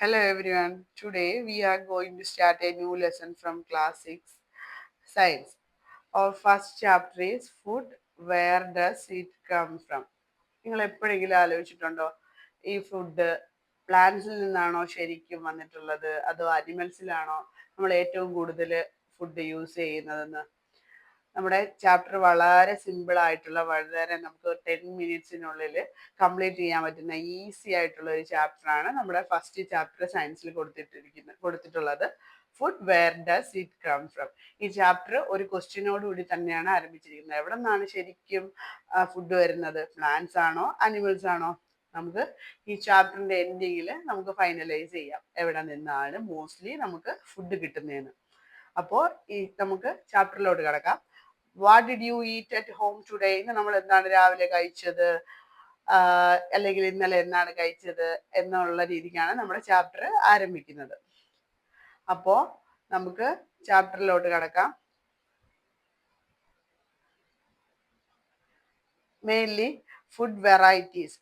Hello everyone. Today we are going to start a new lesson from class 6 science. Our first chapter is food. Where does it come from? നിങ്ങൾ എപ്പോഴെങ്കിലും ആലോചിച്ചിട്ടുണ്ടോ ഈ food പ്ലാന്റ്സിൽ നിന്നാണോ ശരിക്കും വന്നിട്ടുള്ളത് അതോ അനിമൽസിലാണോ നമ്മൾ ഏറ്റവും കൂടുതൽ ഫുഡ് യൂസ് ചെയ്യുന്നതെന്ന്? നമ്മുടെ ചാപ്റ്റർ വളരെ സിമ്പിൾ ആയിട്ടുള്ള വളരെ നമുക്ക് 10 മിനിറ്റ്സിനുള്ളിൽ കംപ്ലീറ്റ് ചെയ്യാൻ പറ്റുന്ന ഈസി ആയിട്ടുള്ള ഒരു ചാപ്റ്ററാണ് നമ്മുടെ ഫസ്റ്റ് ചാപ്റ്റർ സയൻസിൽ കൊടുത്തിട്ടുള്ളത്. Food where does it come from. ഈ ചാപ്റ്റർ ഒരു ക്വസ്റ്റ്യനോട് കൂടി തന്നെയാണ് ആരംഭിച്ചിരിക്കുന്നത്. എവിടെ നിന്നാണ് ശരിക്കും ഫുഡ് വരുന്നത്? പ്ലാന്റ്സ് ആണോ അനിമൽസ് ആണോ? നമുക്ക് ഈ ചാപ്റ്ററിന്റെ എൻഡിങ്ങിൽ നമുക്ക് ഫൈനലൈസ് ചെയ്യാം എവിടെ നിന്നാണ് മോസ്റ്റ്ലി നമുക്ക് ഫുഡ് കിട്ടുന്നതെന്ന്. അപ്പോൾ നമുക്ക് ചാപ്റ്ററിലോട്ട് കിടക്കാം. What did you eat at home today? ഇന്ന് നമ്മൾ എന്താണ് രാവിലെ കഴിച്ചത്, അല്ലെങ്കിൽ ഇന്നലെ എന്താണ് കഴിച്ചത് എന്നുള്ള രീതിക്കാണ് നമ്മുടെ ചാപ്റ്റർ ആരംഭിക്കുന്നത്. അപ്പോൾ നമുക്ക് ചാപ്റ്ററിലോട്ട് കിടക്കാം. Mainly food varieties.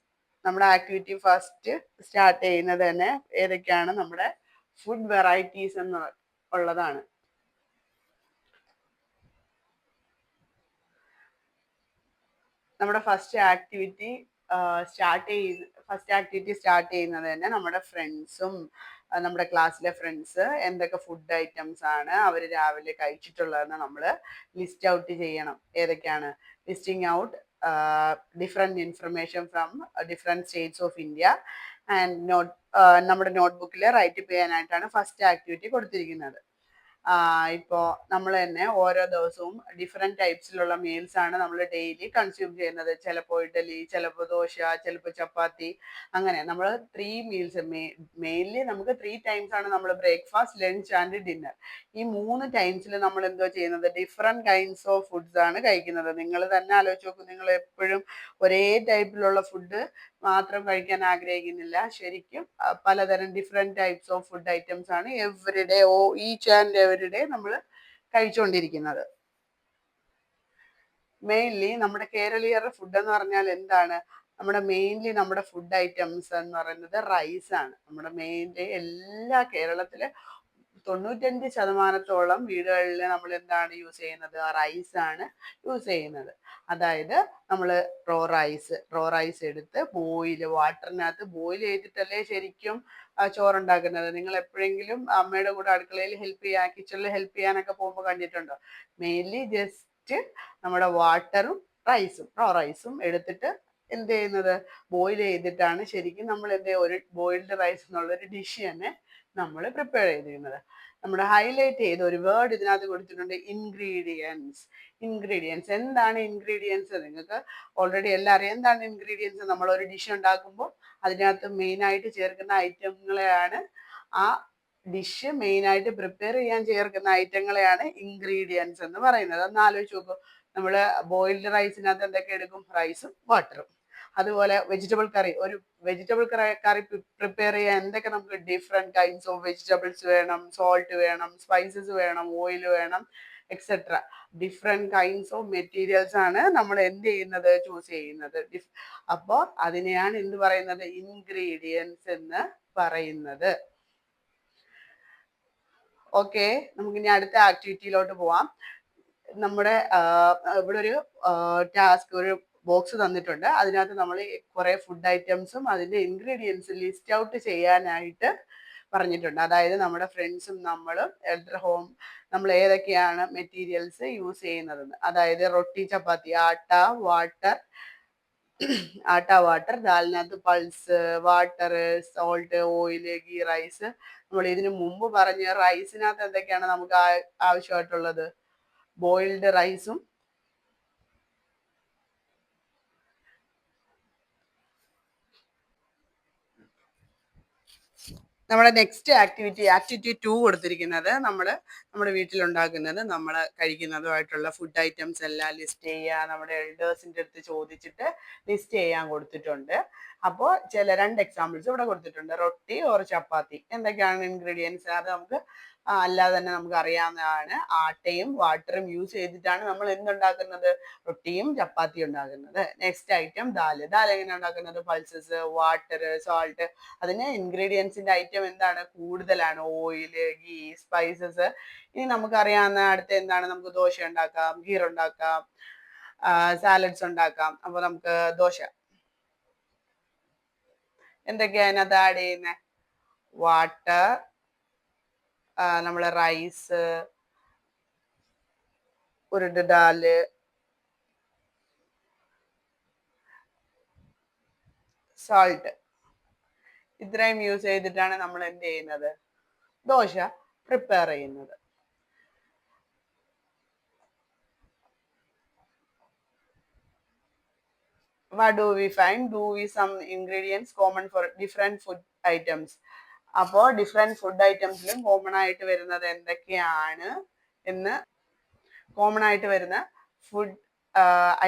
നമ്മുടെ ആക്ടിവിറ്റി ഫസ്റ്റ് സ്റ്റാർട്ട് ചെയ്യുന്നത് തന്നെ ഏതൊക്കെയാണ് നമ്മുടെ ഫുഡ് വെറൈറ്റീസ് എന്നുള്ളതാണ്. നമ്മുടെ ഫസ്റ്റ് ആക്ടിവിറ്റി സ്റ്റാർട്ട് ചെയ്യുന്നത് തന്നെ നമ്മുടെ ഫ്രണ്ട്സും നമ്മുടെ ക്ലാസ്സിലെ ഫ്രണ്ട്സ് എന്തൊക്കെ ഫുഡ് ഐറ്റംസ് ആണ് അവർ രാവിലെ കഴിച്ചിട്ടുള്ളതെന്ന് നമ്മൾ ലിസ്റ്റ് ഔട്ട് ചെയ്യണം. ഏതൊക്കെയാണ്? Listing out different information from different States of India and നമ്മുടെ നോട്ട്ബുക്കിൽ റൈറ്റ് ചെയ്യാനായിട്ടാണ് ഫസ്റ്റ് ആക്ടിവിറ്റി കൊടുത്തിരിക്കുന്നത്. ഇപ്പോൾ നമ്മൾ തന്നെ ഓരോ ദിവസവും ഡിഫറെൻറ്റ് ടൈപ്സിലുള്ള മീൽസ് ആണ് നമ്മൾ ഡെയിലി കൺസ്യൂം ചെയ്യുന്നത്. ചിലപ്പോൾ ഇഡലി, ചിലപ്പോൾ ദോശ, ചിലപ്പോൾ ചപ്പാത്തി, അങ്ങനെ നമ്മൾ 3 മീൽസ് മെയിൻലി നമുക്ക് 3 ടൈംസ് ആണ് നമ്മൾ ബ്രേക്ക്ഫാസ്റ്റ്, ലഞ്ച് ആൻഡ് ഡിന്നർ. ഈ 3 ടൈംസിൽ നമ്മൾ എന്തോ ചെയ്യുന്നത്? ഡിഫറെൻറ്റ് കൈൻഡ്സ് ഓഫ് ഫുഡ്സ് ആണ് കഴിക്കുന്നത്. നിങ്ങൾ തന്നെ ആലോചിച്ച് നോക്കും, നിങ്ങൾ എപ്പോഴും ഒരേ ടൈപ്പിലുള്ള ഫുഡ് മാത്രം കഴിക്കാൻ ആഗ്രഹിക്കുന്നില്ല. ശരിക്കും പലതരം different types of food items ആണ് every day each and every day നമ്മൾ കഴിച്ചുകൊണ്ടിരിക്കുന്നത്. മെയിൻലി നമ്മുടെ കേരളീയരുടെ ഫുഡ് എന്ന് പറഞ്ഞാൽ എന്താണ്? നമ്മുടെ ഫുഡ് ഐറ്റംസ് എന്ന് പറയുന്നത് റൈസ് ആണ്. നമ്മുടെ മെയിൻലി എല്ലാ കേരളത്തിലെ 95% വീടുകളിൽ നമ്മൾ എന്താണ് യൂസ് ചെയ്യുന്നത്? റൈസ് ആണ് യൂസ് ചെയ്യുന്നത്. അതായത് നമ്മൾ റോ റൈസ് എടുത്ത് വാട്ടറിനകത്ത് ബോയിൽ ചെയ്തിട്ടല്ലേ ശരിക്കും ചോറുണ്ടാക്കുന്നത്. നിങ്ങൾ എപ്പോഴെങ്കിലും അമ്മയുടെ കൂടെ അടുക്കളയിൽ കിച്ചണിൽ ഹെൽപ്പ് ചെയ്യാനൊക്കെ പോകുമ്പോൾ കണ്ടിട്ടുണ്ടോ? മെയിൻലി ജസ്റ്റ് നമ്മുടെ വാട്ടറും റോ റൈസും എടുത്തിട്ട് എന്ത് ചെയ്യുന്നത്? ബോയിൽ ചെയ്തിട്ടാണ് ശരിക്കും നമ്മൾ ഒരു ബോയിൽഡ് റൈസ് എന്നുള്ളൊരു ഡിഷ് തന്നെ നമ്മൾ പ്രിപ്പയർ ചെയ്തിരുന്നത്. നമ്മുടെ ഹൈലൈറ്റ് ചെയ്ത ഒരു വേർഡ് ഇതിനകത്ത് കൊടുത്തിട്ടുണ്ട്, ഇൻഗ്രീഡിയൻസ്. ഇൻഗ്രീഡിയൻസ് എന്താണ്? ഇൻഗ്രീഡിയൻസ് നിങ്ങൾക്ക് ഓൾറെഡി എല്ലാം അറിയാം. എന്താണ് ഇൻഗ്രീഡിയൻസ്? നമ്മൾ ഒരു ഡിഷ് ഉണ്ടാക്കുമ്പോൾ അതിനകത്ത് മെയിനായിട്ട് ചേർക്കുന്ന ഐറ്റങ്ങളെയാണ്, ആ ഡിഷ് മെയിനായിട്ട് പ്രിപ്പയർ ചെയ്യാൻ ചേർക്കുന്ന ഐറ്റങ്ങളെയാണ് ഇൻഗ്രീഡിയൻസ് എന്ന് പറയുന്നത്. ഒന്ന് ആലോചിച്ച് നോക്കൂ, നമ്മൾ ബോയിൽഡ് റൈസിനകത്ത് എന്തൊക്കെ എടുക്കും? റൈസും വാട്ടറും. അതുപോലെ ഒരു വെജിറ്റബിൾ കറി പ്രിപ്പയർ ചെയ്യാൻ എന്തൊക്കെ നമുക്ക് ഡിഫറെൻറ്റ് കൈൻഡ്സ് ഓഫ് വെജിറ്റബിൾസ് വേണം, സോൾട്ട് വേണം, സ്പൈസസ് വേണം, ഓയിൽ വേണം, etcetera. Different kinds of materials ആണ് നമ്മൾ എന്ത് ചെയ്യുന്നത്? ചൂസ് ചെയ്യുന്നത്. അപ്പോൾ അതിനെയാണ് എന്ത് പറയുന്നത്? ഇൻഗ്രീഡിയൻസ് എന്ന് പറയുന്നത്. ഓക്കെ, നമുക്കിനി അടുത്ത ആക്ടിവിറ്റിയിലോട്ട് പോവാം. നമ്മുടെ ഇവിടെ ഒരു ഒരു ബോക്സ് തന്നിട്ടുണ്ട്. അതിനകത്ത് നമ്മൾ കുറേ ഫുഡ് ഐറ്റംസും അതിൻ്റെ ഇൻഗ്രീഡിയൻസ് ലിസ്റ്റ് ഔട്ട് ചെയ്യാനായിട്ട് പറഞ്ഞിട്ടുണ്ട്. അതായത് നമ്മുടെ ഫ്രണ്ട്സും നമ്മളും നമ്മൾ ഏതൊക്കെയാണ് മെറ്റീരിയൽസ് യൂസ് ചെയ്യുന്നതെന്ന്. അതായത് റൊട്ടി, ചപ്പാത്തി, വാട്ടർ, ദാലിനകത്ത് pulse, water, salt, oil, ghee rice. നമ്മൾ ഇതിനു മുമ്പ് പറഞ്ഞ റൈസിനകത്ത് എന്തൊക്കെയാണ് നമുക്ക് ആവശ്യമായിട്ടുള്ളത്? ബോയിൽഡ് റൈസും നമ്മുടെ നെക്സ്റ്റ് ആക്ടിവിറ്റി 2 കൊടുത്തിരിക്കുന്നത് നമ്മുടെ വീട്ടിലുണ്ടാക്കുന്നത് നമ്മൾ കഴിക്കുന്നതുമായിട്ടുള്ള ഫുഡ് ഐറ്റംസ് എല്ലാം ലിസ്റ്റ് ചെയ്യുക. നമ്മുടെ എൽഡേഴ്സിൻ്റെ അടുത്ത് ചോദിച്ചിട്ട് ലിസ്റ്റ് ചെയ്യാൻ കൊടുത്തിട്ടുണ്ട്. അപ്പോൾ ചില 2 എക്സാമ്പിൾസ് ഇവിടെ കൊടുത്തിട്ടുണ്ട്. റൊട്ടി ഓർ ചപ്പാത്തി. എന്തൊക്കെയാണ് ഇൻഗ്രീഡിയൻസ്? അത് നമുക്ക് അല്ലാതെ തന്നെ നമുക്ക് അറിയാവുന്നതാണ്. ആട്ടയും വാട്ടറും യൂസ് ചെയ്തിട്ടാണ് നമ്മൾ എന്തുണ്ടാക്കുന്നത്? റൊട്ടിയും ചപ്പാത്തിയും ഉണ്ടാക്കുന്നത്. Next item dal. ദാൽ എങ്ങനെ ഉണ്ടാക്കുന്നത്? Pulses, water, salt. അതിന് ഇൻഗ്രീഡിയൻസിന്റെ ഐറ്റം എന്താണ്? കൂടുതലാണ്. Oil, ghee, spices. ഇനി നമുക്കറിയാവുന്ന അടുത്ത എന്താണ്? നമുക്ക് ദോശ ഉണ്ടാക്കാം, ഗീർ ഉണ്ടാക്കാം, സാലഡ്സ് ഉണ്ടാക്കാം. അപ്പൊ നമുക്ക് ദോശ എന്തൊക്കെയാ അതിനകത്ത് ആഡ് ചെയ്യുന്നത്? വാട്ടർ, നമ്മളെ റൈസ്, ഉരുട് ദാല്, സോൾട്ട്. ഇത്രയും യൂസ് ചെയ്തിട്ടാണ് നമ്മൾ എന്ത് ചെയ്യുന്നത്? ദോശ പ്രിപ്പയർ ചെയ്യുന്നത്. What do we find? Do we some ingredients common for different food items? അപ്പോൾ ഡിഫറെന്റ് ഫുഡ് ഐറ്റംസിലും കോമൺ ആയിട്ട് വരുന്നത് എന്തൊക്കെയാണ് എന്ന്, കോമൺ ആയിട്ട് വരുന്ന ഫുഡ്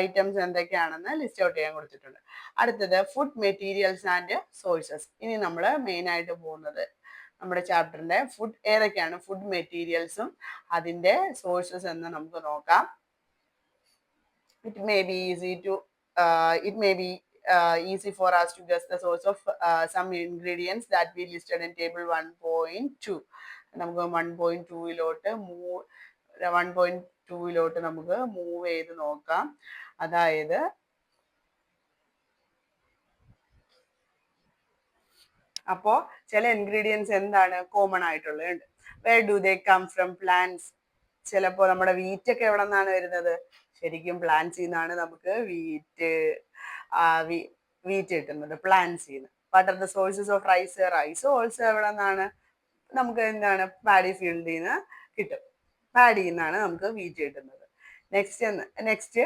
ഐറ്റംസ് എന്തൊക്കെയാണെന്ന് ലിസ്റ്റ് ഔട്ട് ചെയ്യാൻ കൊടുത്തിട്ടുണ്ട്. അടുത്തത് ഫുഡ് മെറ്റീരിയൽസ് ആൻഡ് സോഴ്സസ്. ഇനി നമ്മൾ മെയിൻ ആയിട്ട് പോകുന്നത് നമ്മുടെ ചാപ്റ്ററിന്റെ ഫുഡ് ഏതൊക്കെയാണ് ഫുഡ് മെറ്റീരിയൽസും അതിന്റെ സോഴ്സസ് എന്ന് നമുക്ക് നോക്കാം. It may be easy for us to guess the source of some ingredients that we listed in table 1.2. നമുക്ക് 1.2 നമുക്ക് മൂവ് ചെയ്ത് നോക്കാം. അതായത് അപ്പോ ചില ഇൻഗ്രീഡിയൻസ് എന്താണ് കോമൺ ആയിട്ടുള്ളത്? Where do they come from? Plants. ചിലപ്പോ നമ്മുടെ വീറ്റ് ഒക്കെ എവിടെ നിന്നാണ് വരുന്നത്? ശരിക്കും പ്ലാന്റ്സിൽ നിന്നാണ് നമുക്ക് വീറ്റ് കിട്ടുന്നത്, പ്ലാന്റ്സിൽ നിന്ന്. What are the sources of rice? Rice also എവിടെ നിന്നാണ്? നമുക്ക് എന്താണ് പാഡി ഫീൽഡിൽ നിന്ന് കിട്ടും. പാഡിയിൽ നിന്നാണ് നമുക്ക് വീറ്റ് കിട്ടുന്നത്. നെക്സ്റ്റ്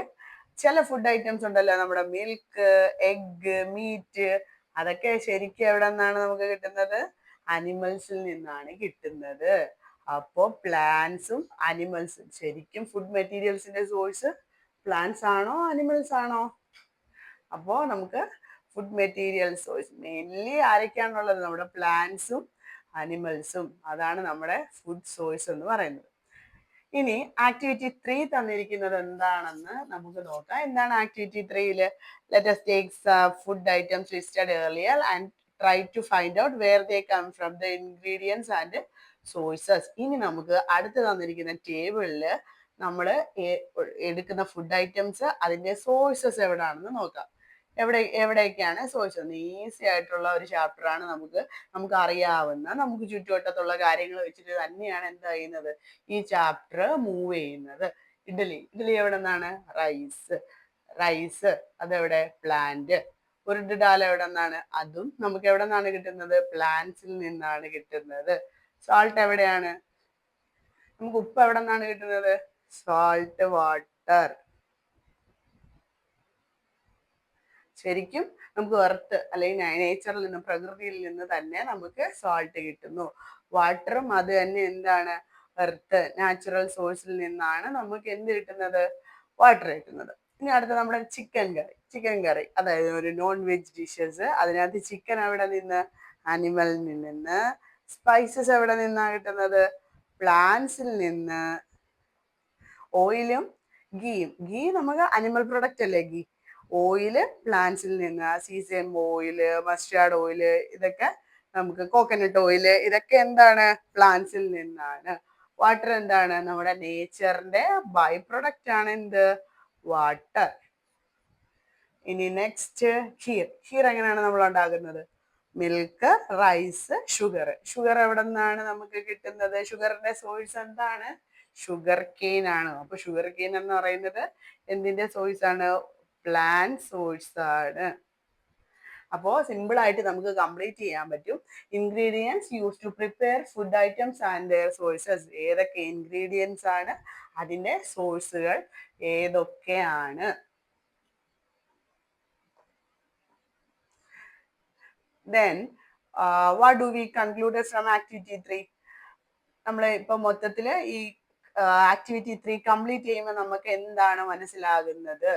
ചില ഫുഡ് ഐറ്റംസ് ഉണ്ടല്ലോ, നമ്മുടെ മിൽക്ക്, എഗ്, മീറ്റ്, അതൊക്കെ ശരിക്കും എവിടെ നിന്നാണ് നമുക്ക് കിട്ടുന്നത്? അനിമൽസിൽ നിന്നാണ് കിട്ടുന്നത്. അപ്പോ പ്ലാന്റ്സും അനിമൽസും ശരിക്കും ഫുഡ് മെറ്റീരിയൽസിന്റെ സോഴ്സ് പ്ലാന്റ്സ് ആണോ അനിമൽസ് ആണോ? അപ്പോ നമുക്ക് ഫുഡ് മെറ്റീരിയൽ സോഴ്സ് മെയിൻലി ആരൊക്കെയാണുള്ളത്? നമ്മുടെ പ്ലാന്റ്സും അനിമൽസും. അതാണ് നമ്മുടെ ഫുഡ് സോഴ്സ് എന്ന് പറയുന്നത്. ഇനി ആക്ടിവിറ്റി 3 തന്നിരിക്കുന്നത് എന്താണെന്ന് നമുക്ക് നോക്കാം. എന്താണ് ആക്ടിവിറ്റി 3-ല്? Let us take food items listed earlier and try to find out where they come from, the ingredients and sources. ഇനി നമുക്ക് അടുത്ത് തന്നിരിക്കുന്ന ടേബിളില് നമ്മൾ എടുക്കുന്ന ഫുഡ് ഐറ്റംസ് അതിന്റെ സോഴ്സസ് എവിടാണെന്ന് നോക്കാം. എവിടെയൊക്കെയാണ് സോഴ്സസ്? ഈസി ആയിട്ടുള്ള ഒരു ചാപ്റ്റർ ആണ്. നമുക്ക് അറിയാവുന്ന, നമുക്ക് ചുറ്റുവട്ടത്തുള്ള കാര്യങ്ങൾ വെച്ചിട്ട് തന്നെയാണ് എന്താ ചെയ്യുന്നത്? ഈ ചാപ്റ്റർ മൂവ് ചെയ്യുന്നത്. ഇഡ്ഡലി എവിടെ നിന്നാണ്? റൈസ് അതെവിടെ? പ്ലാന്റ്. ഉരുട് ദാൽ എവിടെ നിന്നാണ്? അതും നമുക്ക് എവിടെ നിന്നാണ് കിട്ടുന്നത്? പ്ലാന്റ്സിൽ നിന്നാണ് കിട്ടുന്നത്. സോൾട്ട് എവിടെയാണ്? നമുക്ക് ഉപ്പ് എവിടെ നിന്നാണ് കിട്ടുന്നത്? Salt water. ശരിക്കും നമുക്ക് എർത്ത് അല്ലെങ്കിൽ നേച്ചറിൽ നിന്ന്, പ്രകൃതിയിൽ നിന്ന് തന്നെ നമുക്ക് സോൾട്ട് കിട്ടുന്നു. വാട്ടറും അത് തന്നെ എന്താണ്? എർത്ത്, നാച്ചുറൽ സോഴ്സിൽ നിന്നാണ് നമുക്ക് എന്ത് കിട്ടുന്നത്? വാട്ടർ കിട്ടുന്നത്. ഇനി അടുത്ത നമ്മുടെ ചിക്കൻ കറി, അതായത് ഒരു നോൺ വെജ് ഡിഷസ്. അതിനകത്ത് ചിക്കൻ എവിടെ നിന്ന്? അനിമലിൽ നിന്ന്. സ്പൈസസ് എവിടെ നിന്നാണ് കിട്ടുന്നത്? പ്ലാന്റ്സിൽ നിന്ന്. ഓയിലും ഗീ നമുക്ക് അനിമൽ പ്രൊഡക്റ്റ് അല്ലേ ഗീ? ഓയില് പ്ലാന്റ്സിൽ നിന്ന്. സീസെയിം ഓയില്, മസ്റ്റാർഡ് ഓയില്, ഇതൊക്കെ നമുക്ക് കോക്കനട്ട് ഓയില്, ഇതൊക്കെ എന്താണ്? പ്ലാന്റ്സിൽ നിന്നാണ്. വാട്ടർ എന്താണ്? നമ്മുടെ നേച്ചറിന്റെ ബൈ പ്രൊഡക്റ്റ് ആണ് എന്ത്? വാട്ടർ. ഇനി നെക്സ്റ്റ് ഖീർ എങ്ങനെയാണ് നമ്മൾ ഉണ്ടാക്കുന്നത്? മിൽക്ക്, റൈസ്, ഷുഗർ എവിടെ നിന്നാണ് നമുക്ക് കിട്ടുന്നത്? ഷുഗറിന്റെ സോഴ്സ് എന്താണ്? ഷുഗർ കെയിൻ ആണ്. അപ്പൊ ഷുഗർ കെയിൻ എന്ന് പറയുന്നത് എന്തിന്റെ സോഴ്സ് ആണ്? പ്ലാന്റ് സോഴ്സ് ആണ്. അപ്പോ സിമ്പിൾ ആയിട്ട് നമുക്ക് കംപ്ലീറ്റ് ചെയ്യാൻ പറ്റും. Ingredients use to prepare food items and their sources. ഏതൊക്കെ ഇൻഗ്രീഡിയൻസ് ആണ്? അതിന്റെ സോഴ്സുകൾ ഏതൊക്കെയാണ്? Then what do we conclude from activity 3? നമ്മൾ ഇപ്പൊ മൊത്തത്തില് ഈ ആക്ടിവിറ്റി 3 കംപ്ലീറ്റ് ചെയ്യുമ്പോൾ നമുക്ക് എന്താണ് മനസ്സിലാകുന്നത്?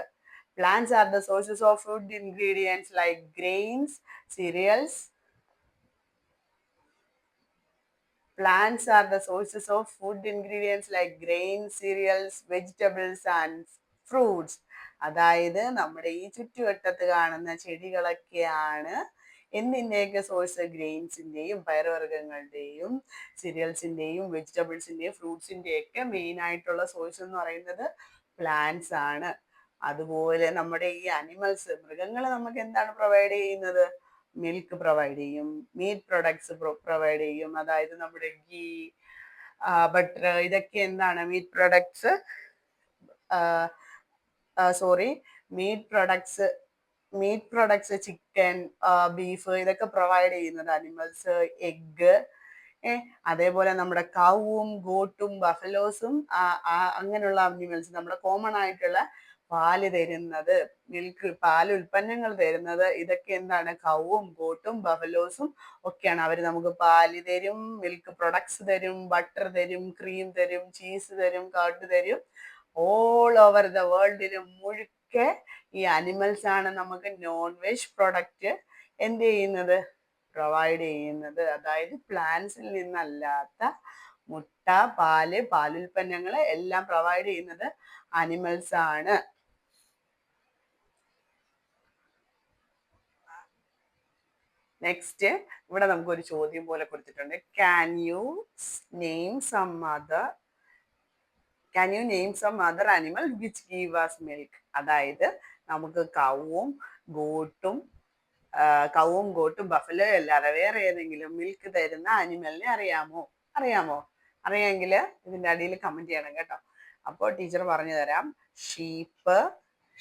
Plants are the sources of food ingredients like grains, cereals. Plants are the sources of food ingredients like grains, cereals, vegetables and fruits. അതായത് നമ്മുടെ ഈ ചുറ്റുവട്ടത്ത് കാണുന്ന ചെടികളൊക്കെയാണ് എന്തിൻ്റെയൊക്കെ സോഴ്സ്? ഗ്രെയിൻസിൻ്റെയും പയറുവർഗ്ഗങ്ങളുടെയും സിരിയൽസിൻ്റെയും വെജിറ്റബിൾസിൻ്റെയും ഫ്രൂട്ട്സിൻ്റെയൊക്കെ മെയിൻ ആയിട്ടുള്ള സോഴ്സ് എന്ന് പറയുന്നത് പ്ലാന്റ്സ് ആണ്. അതുപോലെ നമ്മുടെ ഈ അനിമൽസ്, മൃഗങ്ങൾ നമുക്ക് എന്താണ് പ്രൊവൈഡ് ചെയ്യുന്നത്? മിൽക്ക് പ്രൊവൈഡ് ചെയ്യും, മീറ്റ് പ്രൊഡക്ട്സ് പ്രൊവൈഡ് ചെയ്യും. അതായത് നമ്മുടെ ഗീ, ബട്ടർ, ഇതൊക്കെ എന്താണ്? Meet products, sorry meet products chicken, beef, ഇതൊക്കെ പ്രൊവൈഡ് ചെയ്യുന്നത് അനിമൽസ്. എഗ്ഗ്, അതേപോലെ നമ്മുടെ കൗവും ഗോട്ടും ബഫലോസും അങ്ങനെയുള്ള അനിമൽസ്, നമ്മുടെ കോമൺ ആയിട്ടുള്ള പാല് തരുന്നത്, പാൽ ഉൽപ്പന്നങ്ങൾ തരുന്നത്, ഇതൊക്കെ എന്താണ്? കൗവും ഗോട്ടും ബഫലോസും ഒക്കെയാണ്. അവർ നമുക്ക് പാല് തരും, മിൽക്ക് പ്രൊഡക്ട്സ് തരും, ബട്ടർ തരും, ക്രീം തരും, ചീസ് തരും, കർഡ് തരും. ഓൾ ഓവർ ദ വേൾഡിൽ മുഴുക്കെ ഈ അനിമൽസ് ആണ് നമുക്ക് നോൺ വെജ് പ്രൊഡക്റ്റ് എന്ത് ചെയ്യുന്നത്? പ്രൊവൈഡ് ചെയ്യുന്നത്. അതായത് പ്ലാന്റ്സിൽ നിന്നല്ലാത്ത മുട്ട, പാല്, പാലുൽപ്പന്നങ്ങൾ എല്ലാം പ്രൊവൈഡ് ചെയ്യുന്നത് അനിമൽസ് ആണ്. നെക്സ്റ്റ് ഇവിടെ നമുക്കൊരു ചോദ്യം പോലെ കൊടുത്തിട്ടുണ്ട്. Can you name some other animal which give us milk? അതായത് നമുക്ക് കൗവും ഗോട്ടും ബഫലോ അല്ലാതെ വേറെ ഏതെങ്കിലും മിൽക്ക് തരുന്ന അനിമലിനെ അറിയാമോ? അറിയാമെങ്കിൽ ഇതിന്റെ അടിയിൽ കമന്റ് ചെയ്യണം കേട്ടോ. അപ്പോൾ ടീച്ചർ പറഞ്ഞു തരാം.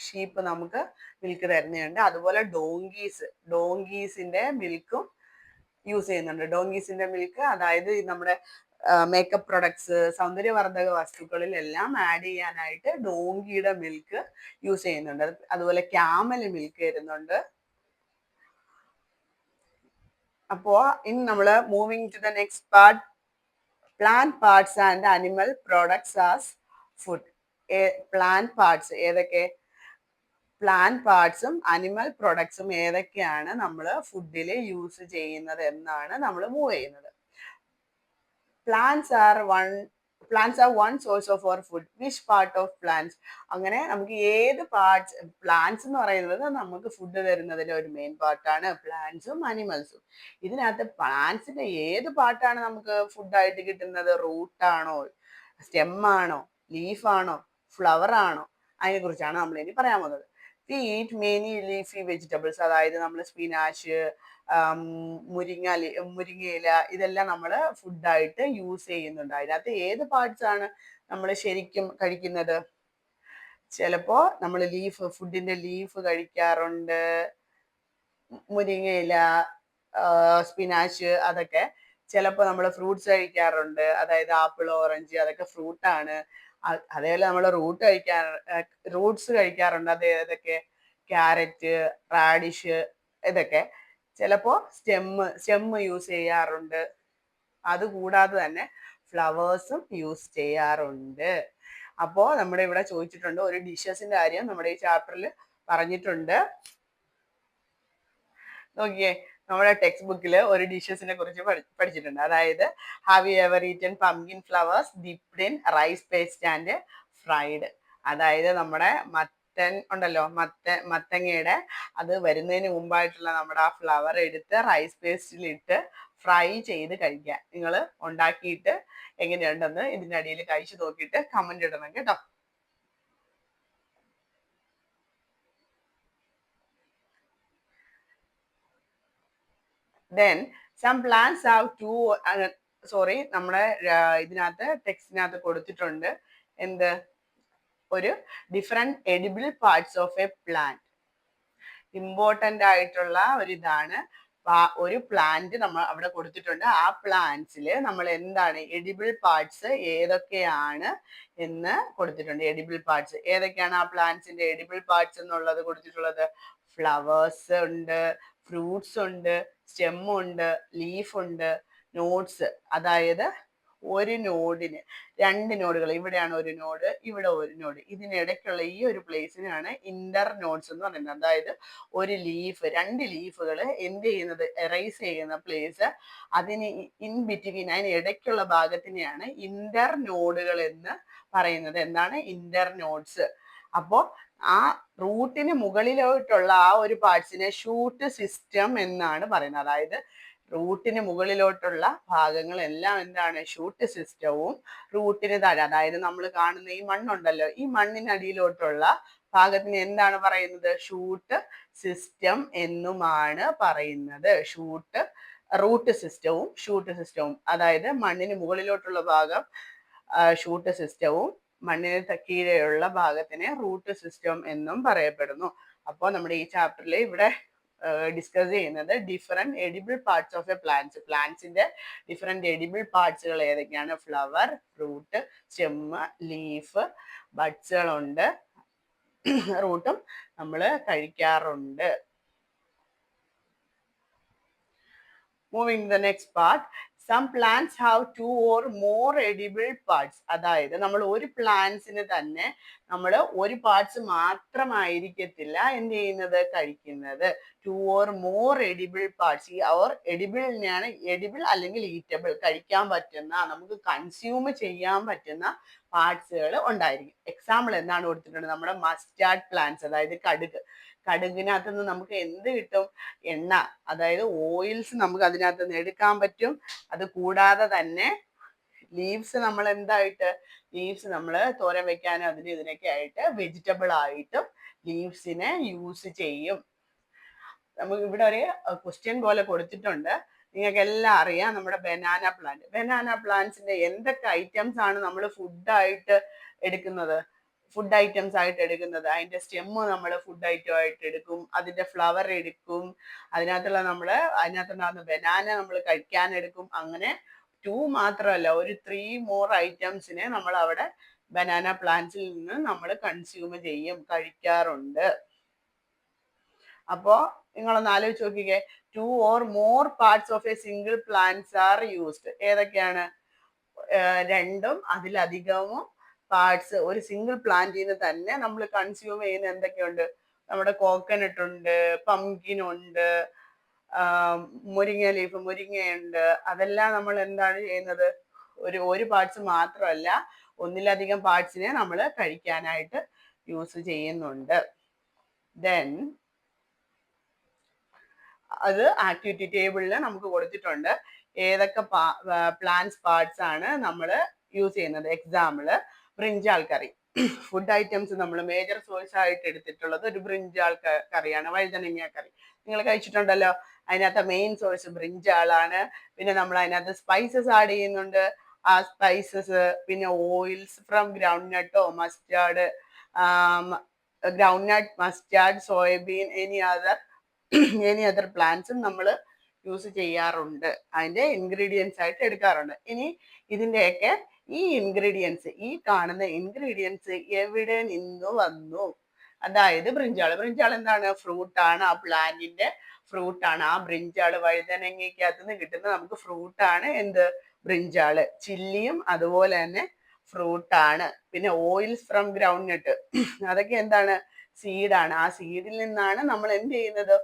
ഷീപ്പ് നമുക്ക് മിൽക്ക് തരുന്നുണ്ട്. അതുപോലെ ഡോങ്കീസിന്റെ മിൽക്കും യൂസ് ചെയ്യുന്നുണ്ട്. ഡോങ്കീസിന്റെ മിൽക്ക് അതായത് നമ്മുടെ മേക്കപ്പ് പ്രൊഡക്ട്സ്, സൗന്ദര്യവർദ്ധക വസ്തുക്കളിൽ എല്ലാം ആഡ് ചെയ്യാനായിട്ട് ഡോങ്കിയുടെ മിൽക്ക് യൂസ് ചെയ്യുന്നുണ്ട്. അതുപോലെ ക്യാമൽ മിൽക്ക് തരുന്നുണ്ട്. അപ്പോ ഇനി നമ്മൾ moving to the next part, plant parts and animal products as food. Plant parts ഏതൊക്കെ? പ്ലാന്റ് പാർട്സും അനിമൽ പ്രൊഡക്ട്സും ഏതൊക്കെയാണ് നമ്മൾ ഫുഡിൽ യൂസ് ചെയ്യുന്നത് എന്നാണ് നമ്മൾ മൂവ് ചെയ്യുന്നത്. Plants are one source of our food. Which part of plants? അങ്ങനെ നമുക്ക് ഏത് പാർട്സ്, പ്ലാന്റ്സ് എന്ന് പറയുന്നത് നമുക്ക് ഫുഡ് തരുന്നതിലെ ഒരു മെയിൻ പാർട്ടാണ് പ്ലാന്റ്സും അനിമൽസും. ഇതിനകത്ത് പ്ലാന്റ്സിന്റെ ഏത് പാർട്ടാണ് നമുക്ക് ഫുഡായിട്ട് കിട്ടുന്നത്? റൂട്ടാണോ, സ്റ്റെമ്മാണോ, ലീഫാണോ, ഫ്ലവർ ആണോ? അതിനെ കുറിച്ചാണ് നമ്മൾ ഇനി പറയാൻ പോകുന്നത്. We eat many leafy vegetables. അതായത് നമ്മൾ സ്പിനാച്ച്, മുരിങ്ങയില, ഇതെല്ലാം നമ്മൾ ഫുഡായിട്ട് യൂസ് ചെയ്യുന്നുണ്ട്. അതിനകത്ത് ഏത് പാർട്സ് ആണ് നമ്മൾ ശരിക്കും കഴിക്കുന്നത്? ചിലപ്പോ നമ്മൾ ഫുഡിന്റെ ലീഫ് കഴിക്കാറുണ്ട്, മുരിങ്ങയില, സ്പിനാച്ച്, അതൊക്കെ. ചിലപ്പോൾ നമ്മൾ ഫ്രൂട്ട്സ് കഴിക്കാറുണ്ട്, അതായത് ആപ്പിൾ, ഓറഞ്ച്, അതൊക്കെ ഫ്രൂട്ടാണ്. അതേപോലെ നമ്മൾ റൂട്ട്സ് കഴിക്കാറുണ്ട്. അത് ഏതൊക്കെ? ക്യാരറ്റ്, റാഡിഷ്, ഇതൊക്കെ. ചിലപ്പോൾ സ്റ്റെമ്മ് യൂസ് ചെയ്യാറുണ്ട്. അതുകൂടാതെ തന്നെ ഫ്ലവേഴ്സും യൂസ് ചെയ്യാറുണ്ട്. അപ്പോൾ നമ്മുടെ ഇവിടെ ചോദിച്ചിട്ടുണ്ട്, ഒരു ഡിഷസിന്റെ കാര്യം നമ്മുടെ ഈ ചാപ്റ്ററിൽ പറഞ്ഞിട്ടുണ്ട്. നോക്കിയേ, നമ്മുടെ ടെക്സ്റ്റ് ബുക്കിൽ ഒരു ഡിഷസിനെ കുറിച്ച് പഠിച്ചിട്ടുണ്ട്. അതായത് have you ever eaten pumpkin flowers dipped in rice paste and fried. അതായത് നമ്മുടെ മത്തൻ ഉണ്ടല്ലോ, മത്തങ്ങയുടെ അത് വരുന്നതിന് മുമ്പായിട്ടുള്ള നമ്മുടെ ആ ഫ്ലവർ എടുത്ത് റൈസ് പേസ്റ്റിലിട്ട് ഫ്രൈ ചെയ്ത് കഴിക്കുക. നിങ്ങൾ ഉണ്ടാക്കിയിട്ട് എങ്ങനെയുണ്ടെന്ന് ഇതിൻ്റെ അടിയിൽ കഴിച്ചു നോക്കിയിട്ട് കമന്റ് ഇടണം കേട്ടോ. Then some plants have two, നമ്മുടെ ഇതിനകത്ത് ടെക്സ്റ്റിനകത്ത് കൊടുത്തിട്ടുണ്ട് എന്ത്? ഒരു different edible parts of A plant. Important ആയിട്ടുള്ള ഒരു ഇതാണ്. ഒരു പ്ലാന്റ് നമ്മൾ അവിടെ കൊടുത്തിട്ടുണ്ട്. ആ പ്ലാന്റ്സിൽ നമ്മൾ എന്താണ് എഡിബിൾ പാർട്സ് ഏതൊക്കെയാണ് എന്ന് കൊടുത്തിട്ടുണ്ട്. എഡിബിൾ പാർട്സ് ഏതൊക്കെയാണ്? ആ പ്ലാന്റ്സിന്റെ എഡിബിൾ പാർട്സ് എന്നുള്ളത് കൊടുത്തിട്ടുള്ളത് ഫ്ലവേഴ്സ് ഉണ്ട്, ഫ്രൂട്ട്സ് ഉണ്ട്, സ്റ്റെമ്മുണ്ട്, ലീഫ് ഉണ്ട്, നോട്ട്സ്, അതായത് ഒരു നോഡിന്, രണ്ട് നോഡുകൾ, ഇവിടെയാണ് ഒരു നോഡ്, ഇവിടെ ഒരു നോഡ്, ഇതിനിടയ്ക്കുള്ള ഈ ഒരു പ്ലേസിനാണ് ഇന്റർ നോഡ്സ് എന്ന് പറയുന്നത്. അതായത് ഒരു ലീഫ്, രണ്ട് ലീഫുകൾ എന്ത് ചെയ്യുന്നത്, എറൈസ് ചെയ്യുന്ന പ്ലേസ്, അതിന് ഇൻ ബിറ്റ്വീൻ, അതിന് ഇടയ്ക്കുള്ള ഭാഗത്തിനെയാണ് ഇന്റർ നോഡുകൾ എന്ന് പറയുന്നത്. എന്താണ് ഇന്റർ നോഡ്സ്? അപ്പോ ആ റൂട്ടിന് മുകളിലോട്ടുള്ള ആ ഒരു പാർട്സിനെ ഷൂട്ട് സിസ്റ്റം എന്നാണ് പറയുന്നത്. അതായത് റൂട്ടിന് മുകളിലോട്ടുള്ള ഭാഗങ്ങളെല്ലാം എന്താണ്, ഷൂട്ട് സിസ്റ്റവും, റൂട്ടിന് താഴെ, അതായത് നമ്മൾ കാണുന്ന ഈ മണ്ണുണ്ടല്ലോ, ഈ മണ്ണിനടിയിലോട്ടുള്ള ഭാഗത്തിന് എന്താണ് പറയുന്നത്, ഷൂട്ട് സിസ്റ്റം എന്നുമാണ് പറയുന്നത്. റൂട്ട് സിസ്റ്റവും ഷൂട്ട് സിസ്റ്റവും, അതായത് മണ്ണിന് മുകളിലോട്ടുള്ള ഭാഗം ഷൂട്ട് സിസ്റ്റവും, മണ്ണിന് കീഴെയുള്ള ഭാഗത്തിനെ റൂട്ട് സിസ്റ്റം എന്നും പറയപ്പെടുന്നു. അപ്പോൾ നമ്മുടെ ഈ ചാപ്റ്ററിൽ ഇവിടെ ഡിസ്കസ് ചെയ്യുന്നത് different edible parts of a plants, പ്ലാന്റ്സിന്റെ ഡിഫറെന്റ് എഡിബിൾ പാർട്സുകൾ ഏതൊക്കെയാണ്, ഫ്ലവർ, ഫ്രൂട്ട്, സ്റ്റെമ്മ്, ലീഫ്, ബഡ്സുകളുണ്ട്, റൂട്ടും നമ്മൾ കഴിക്കാറുണ്ട്. Moving to the next part, some plants have two or more edible parts. അതായത് നമ്മൾ ഒരു പ്ലാന്റ്സിന് തന്നെ നമ്മൾ ഒരു പാർട്സ് മാത്രമായിരിക്കത്തില്ല എന്ത് ചെയ്യുന്നത്, കഴിക്കുന്നത്. Two or more edible parts, ഈ അവർ എഡിബിളിനെയാണ് എഡിബിൾ അല്ലെങ്കിൽ ഈറ്റബിൾ, കഴിക്കാൻ പറ്റുന്ന, നമുക്ക് കൺസ്യൂം ചെയ്യാൻ പറ്റുന്ന പാർട്സുകൾ ഉണ്ടായിരിക്കും. എക്സാമ്പിൾ എന്താണ് കൊടുത്തിട്ടുണ്ട്, നമ്മുടെ മസ്റ്റാർഡ് പ്ലാന്റ്സ്, അതായത് കടുകിനകത്ത് നിന്ന് നമുക്ക് എന്ത് കിട്ടും, എണ്ണ, അതായത് ഓയിൽസ് നമുക്ക് അതിനകത്ത് നിന്ന് എടുക്കാൻ പറ്റും. അത് കൂടാതെ തന്നെ ലീവ്സ് നമ്മൾ എന്തായിട്ട്, ലീവ്സ് നമ്മൾ തോരൻ വെക്കാനും അതിന് ഇതിനൊക്കെ ആയിട്ട് വെജിറ്റബിൾ ആയിട്ടും ലീവ്സിനെ യൂസ് ചെയ്യും. നമുക്ക് ഇവിടെ ഒരു ക്വസ്റ്റ്യൻ പോലെ കൊടുത്തിട്ടുണ്ട്, നിങ്ങൾക്ക് എല്ലാം അറിയാം, നമ്മുടെ ബനാന പ്ലാന്റ്സിന്റെ എന്തൊക്കെ ഐറ്റംസ് ആണ് നമ്മൾ ഫുഡ് ഐറ്റംസ് ആയിട്ട് എടുക്കുന്നത്. അതിന്റെ സ്റ്റെമ്മ് നമ്മൾ ഫുഡ് ഐറ്റം ആയിട്ട് എടുക്കും, അതിന്റെ ഫ്ലവർ എടുക്കും, അതിനകത്തുണ്ടാകുന്ന ബനാന നമ്മൾ കഴിക്കാൻ എടുക്കും. അങ്ങനെ 2 മാത്രമല്ല, ഒരു 3 more ഐറ്റംസിനെ നമ്മൾ അവിടെ ബനാന പ്ലാന്റ്സിൽ നിന്ന് നമ്മൾ കൺസ്യൂം ചെയ്യും, കഴിക്കാറുണ്ട്. അപ്പോ നിങ്ങളൊന്ന് ആലോചിച്ച് നോക്കിക്കേ, 2 or more parts of a single plants are used. ഏതൊക്കെയാണ്, രണ്ടും അതിലധികമോ പാർട്സ് ഒരു സിംഗിൾ പ്ലാന്റിന് തന്നെ നമ്മൾ കൺസ്യൂം ചെയ്യുന്ന എന്തൊക്കെയുണ്ട്, നമ്മുടെ കോക്കനട്ട് ഉണ്ട്, പംകിൻ ഉണ്ട്, മുരിങ്ങയുണ്ട്. അതെല്ലാം നമ്മൾ എന്താണ് ചെയ്യുന്നത്, ഒരു പാർട്സ് മാത്രമല്ല, ഒന്നിലധികം പാർട്സിനെ നമ്മൾ കഴിക്കാനായിട്ട് യൂസ് ചെയ്യുന്നുണ്ട്. ദെൻ അത് ആക്ടിവിറ്റി ടേബിളിൽ നമുക്ക് കൊടുത്തിട്ടുണ്ട്, ഏതൊക്കെ പ്ലാന്റ്സ് പാർട്സ് ആണ് നമ്മൾ യൂസ് ചെയ്യുന്നത്. എക്സാമ്പിള് ബ്രിഞ്ചാൾ കറി, ഫുഡ് ഐറ്റംസ് നമ്മൾ മേജർ സോഴ്സ് ആയിട്ട് എടുത്തിട്ടുള്ളത് ഒരു ബ്രിഞ്ചാൾ കറിയാണ്, വഴുതനങ്ങ കറി നിങ്ങൾ കഴിച്ചിട്ടുണ്ടല്ലോ. അതിനകത്ത് മെയിൻ സോഴ്സ് ബ്രിഞ്ചാളാണ്. പിന്നെ നമ്മൾ അതിനകത്ത് സ്പൈസസ് ആഡ് ചെയ്യുന്നുണ്ട്, ആ സ്പൈസസ്, പിന്നെ ഓയിൽസ് ഫ്രം ഗ്രൗണ്ട് നട്ടോ മസ്റ്റാർഡ്, സോയാബീൻ, എനി അതർ പ്ലാന്റ്സും നമ്മൾ യൂസ് ചെയ്യാറുണ്ട്, അതിന്റെ ഇൻഗ്രീഡിയൻസ് ആയിട്ട് എടുക്കാറുണ്ട്. ഇനി ഇതിന്റെയൊക്കെ ഈ കാണുന്ന ഇൻഗ്രീഡിയൻസ് എവിടെ നിന്ന് വന്നു, അതായത് ബ്രിഞ്ചാൾ എന്താണ്, ഫ്രൂട്ടാണ്, ആ പ്ലാന്റിന്റെ ഫ്രൂട്ടാണ്. ആ ബ്രിഞ്ചാള് വഴുതനങ്ങയ്ക്കകത്ത് നിന്ന് കിട്ടുന്ന നമുക്ക് ഫ്രൂട്ടാണ് എന്ത്, ബ്രിഞ്ചാള്. ചില്ലിയും അതുപോലെ തന്നെ ഫ്രൂട്ടാണ്. പിന്നെ ഓയിൽസ് ഫ്രം ഗ്രൗണ്ട് നട്ട്, അതൊക്കെ എന്താണ്, സീഡാണ്. ആ സീഡിൽ നിന്നാണ് നമ്മൾ എന്ത് ചെയ്യുന്നത്,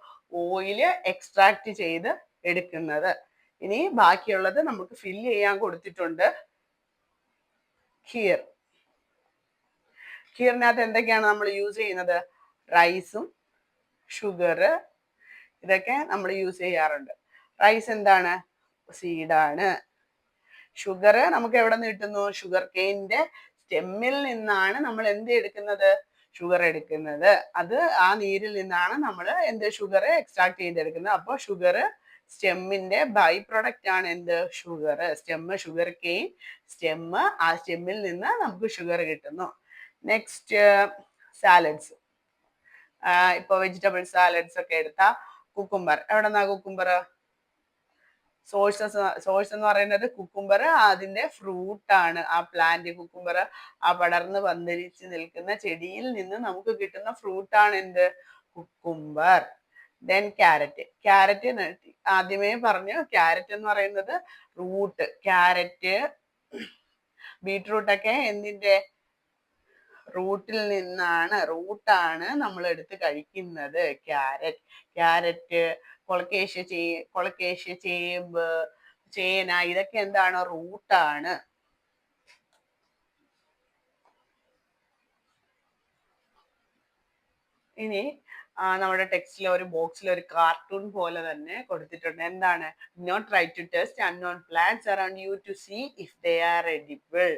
ഓയില് എക്സ്ട്രാക്ട് ചെയ്ത് എടുക്കുന്നത്. ഇനി ബാക്കിയുള്ളത് നമുക്ക് ഫില്ല് ചെയ്യാൻ കൊടുത്തിട്ടുണ്ട്. ഖീറിനകത്ത് എന്തൊക്കെയാണ് നമ്മൾ യൂസ് ചെയ്യുന്നത്, റൈസും ഷുഗർ, ഇതൊക്കെ നമ്മൾ യൂസ് ചെയ്യാറുണ്ട്. റൈസ് എന്താണ്, സീഡാണ്. ഷുഗർ നമുക്ക് എവിടെ നിന്ന് കിട്ടുന്നു, ഷുഗർ കെയിന്റെ സ്റ്റെമ്മിൽ നിന്നാണ് നമ്മൾ എന്ത് എടുക്കുന്നത്, ഷുഗർ എടുക്കുന്നത്. അത് ആ നീരിൽ നിന്നാണ് നമ്മൾ ഷുഗർ എക്സ്ട്രാക്ട് ചെയ്തെടുക്കുന്നത്. അപ്പോൾ ഷുഗർ സ്റ്റെമ്മിന്റെ ബൈ പ്രൊഡക്റ്റ് ആണ് എന്ത്, ഷുഗർ. ഷുഗർ കെയിൻ സ്റ്റെമ്മ്, ആ സ്റ്റെമ്മിൽ നിന്ന് നമുക്ക് ഷുഗർ കിട്ടുന്നു. നെക്സ്റ്റ് സാലഡ്സ്, ഇപ്പൊ വെജിറ്റബിൾ സാലഡ്സ് ഒക്കെ എടുത്താ കുക്കുംബർ, എവിടെ നിന്നാ കുക്കുംബർ, സോഴ്സ് എന്ന് പറയുന്നത് കുക്കുംബർ അതിന്റെ ഫ്രൂട്ടാണ്. ആ പ്ലാന്റ് കുക്കുംബർ, ആ പടർന്ന് പന്തലിച്ച് നിൽക്കുന്ന ചെടിയിൽ നിന്ന് നമുക്ക് കിട്ടുന്ന ഫ്രൂട്ടാണ് എന്ത്, കുക്കുംബർ. ദെൻ ക്യാരറ്റ് ആദ്യമേ പറഞ്ഞു, ക്യാരറ്റ് എന്ന് പറയുന്നത് റൂട്ട്. ക്യാരറ്റ് ബീട്രൂട്ടൊക്കെ എന്തിന്റെ റൂട്ടാണ് നമ്മൾ എടുത്ത് കഴിക്കുന്നത്. ക്യാരറ്റ്, കൊളക്കേഷ്യ, ചേമ്പ്, ചേന, ഇതൊക്കെ എന്താണ്? റൂട്ടാണ്. ഇനി നമ്മുടെ ടെക്സ്റ്റിലെ ഒരു ബോക്സിൽ ഒരു കാർട്ടൂൺ പോലെ തന്നെ കൊടുത്തിട്ടുണ്ട്. എന്താണ്? Not try to taste unknown plants around you to see if they are edible.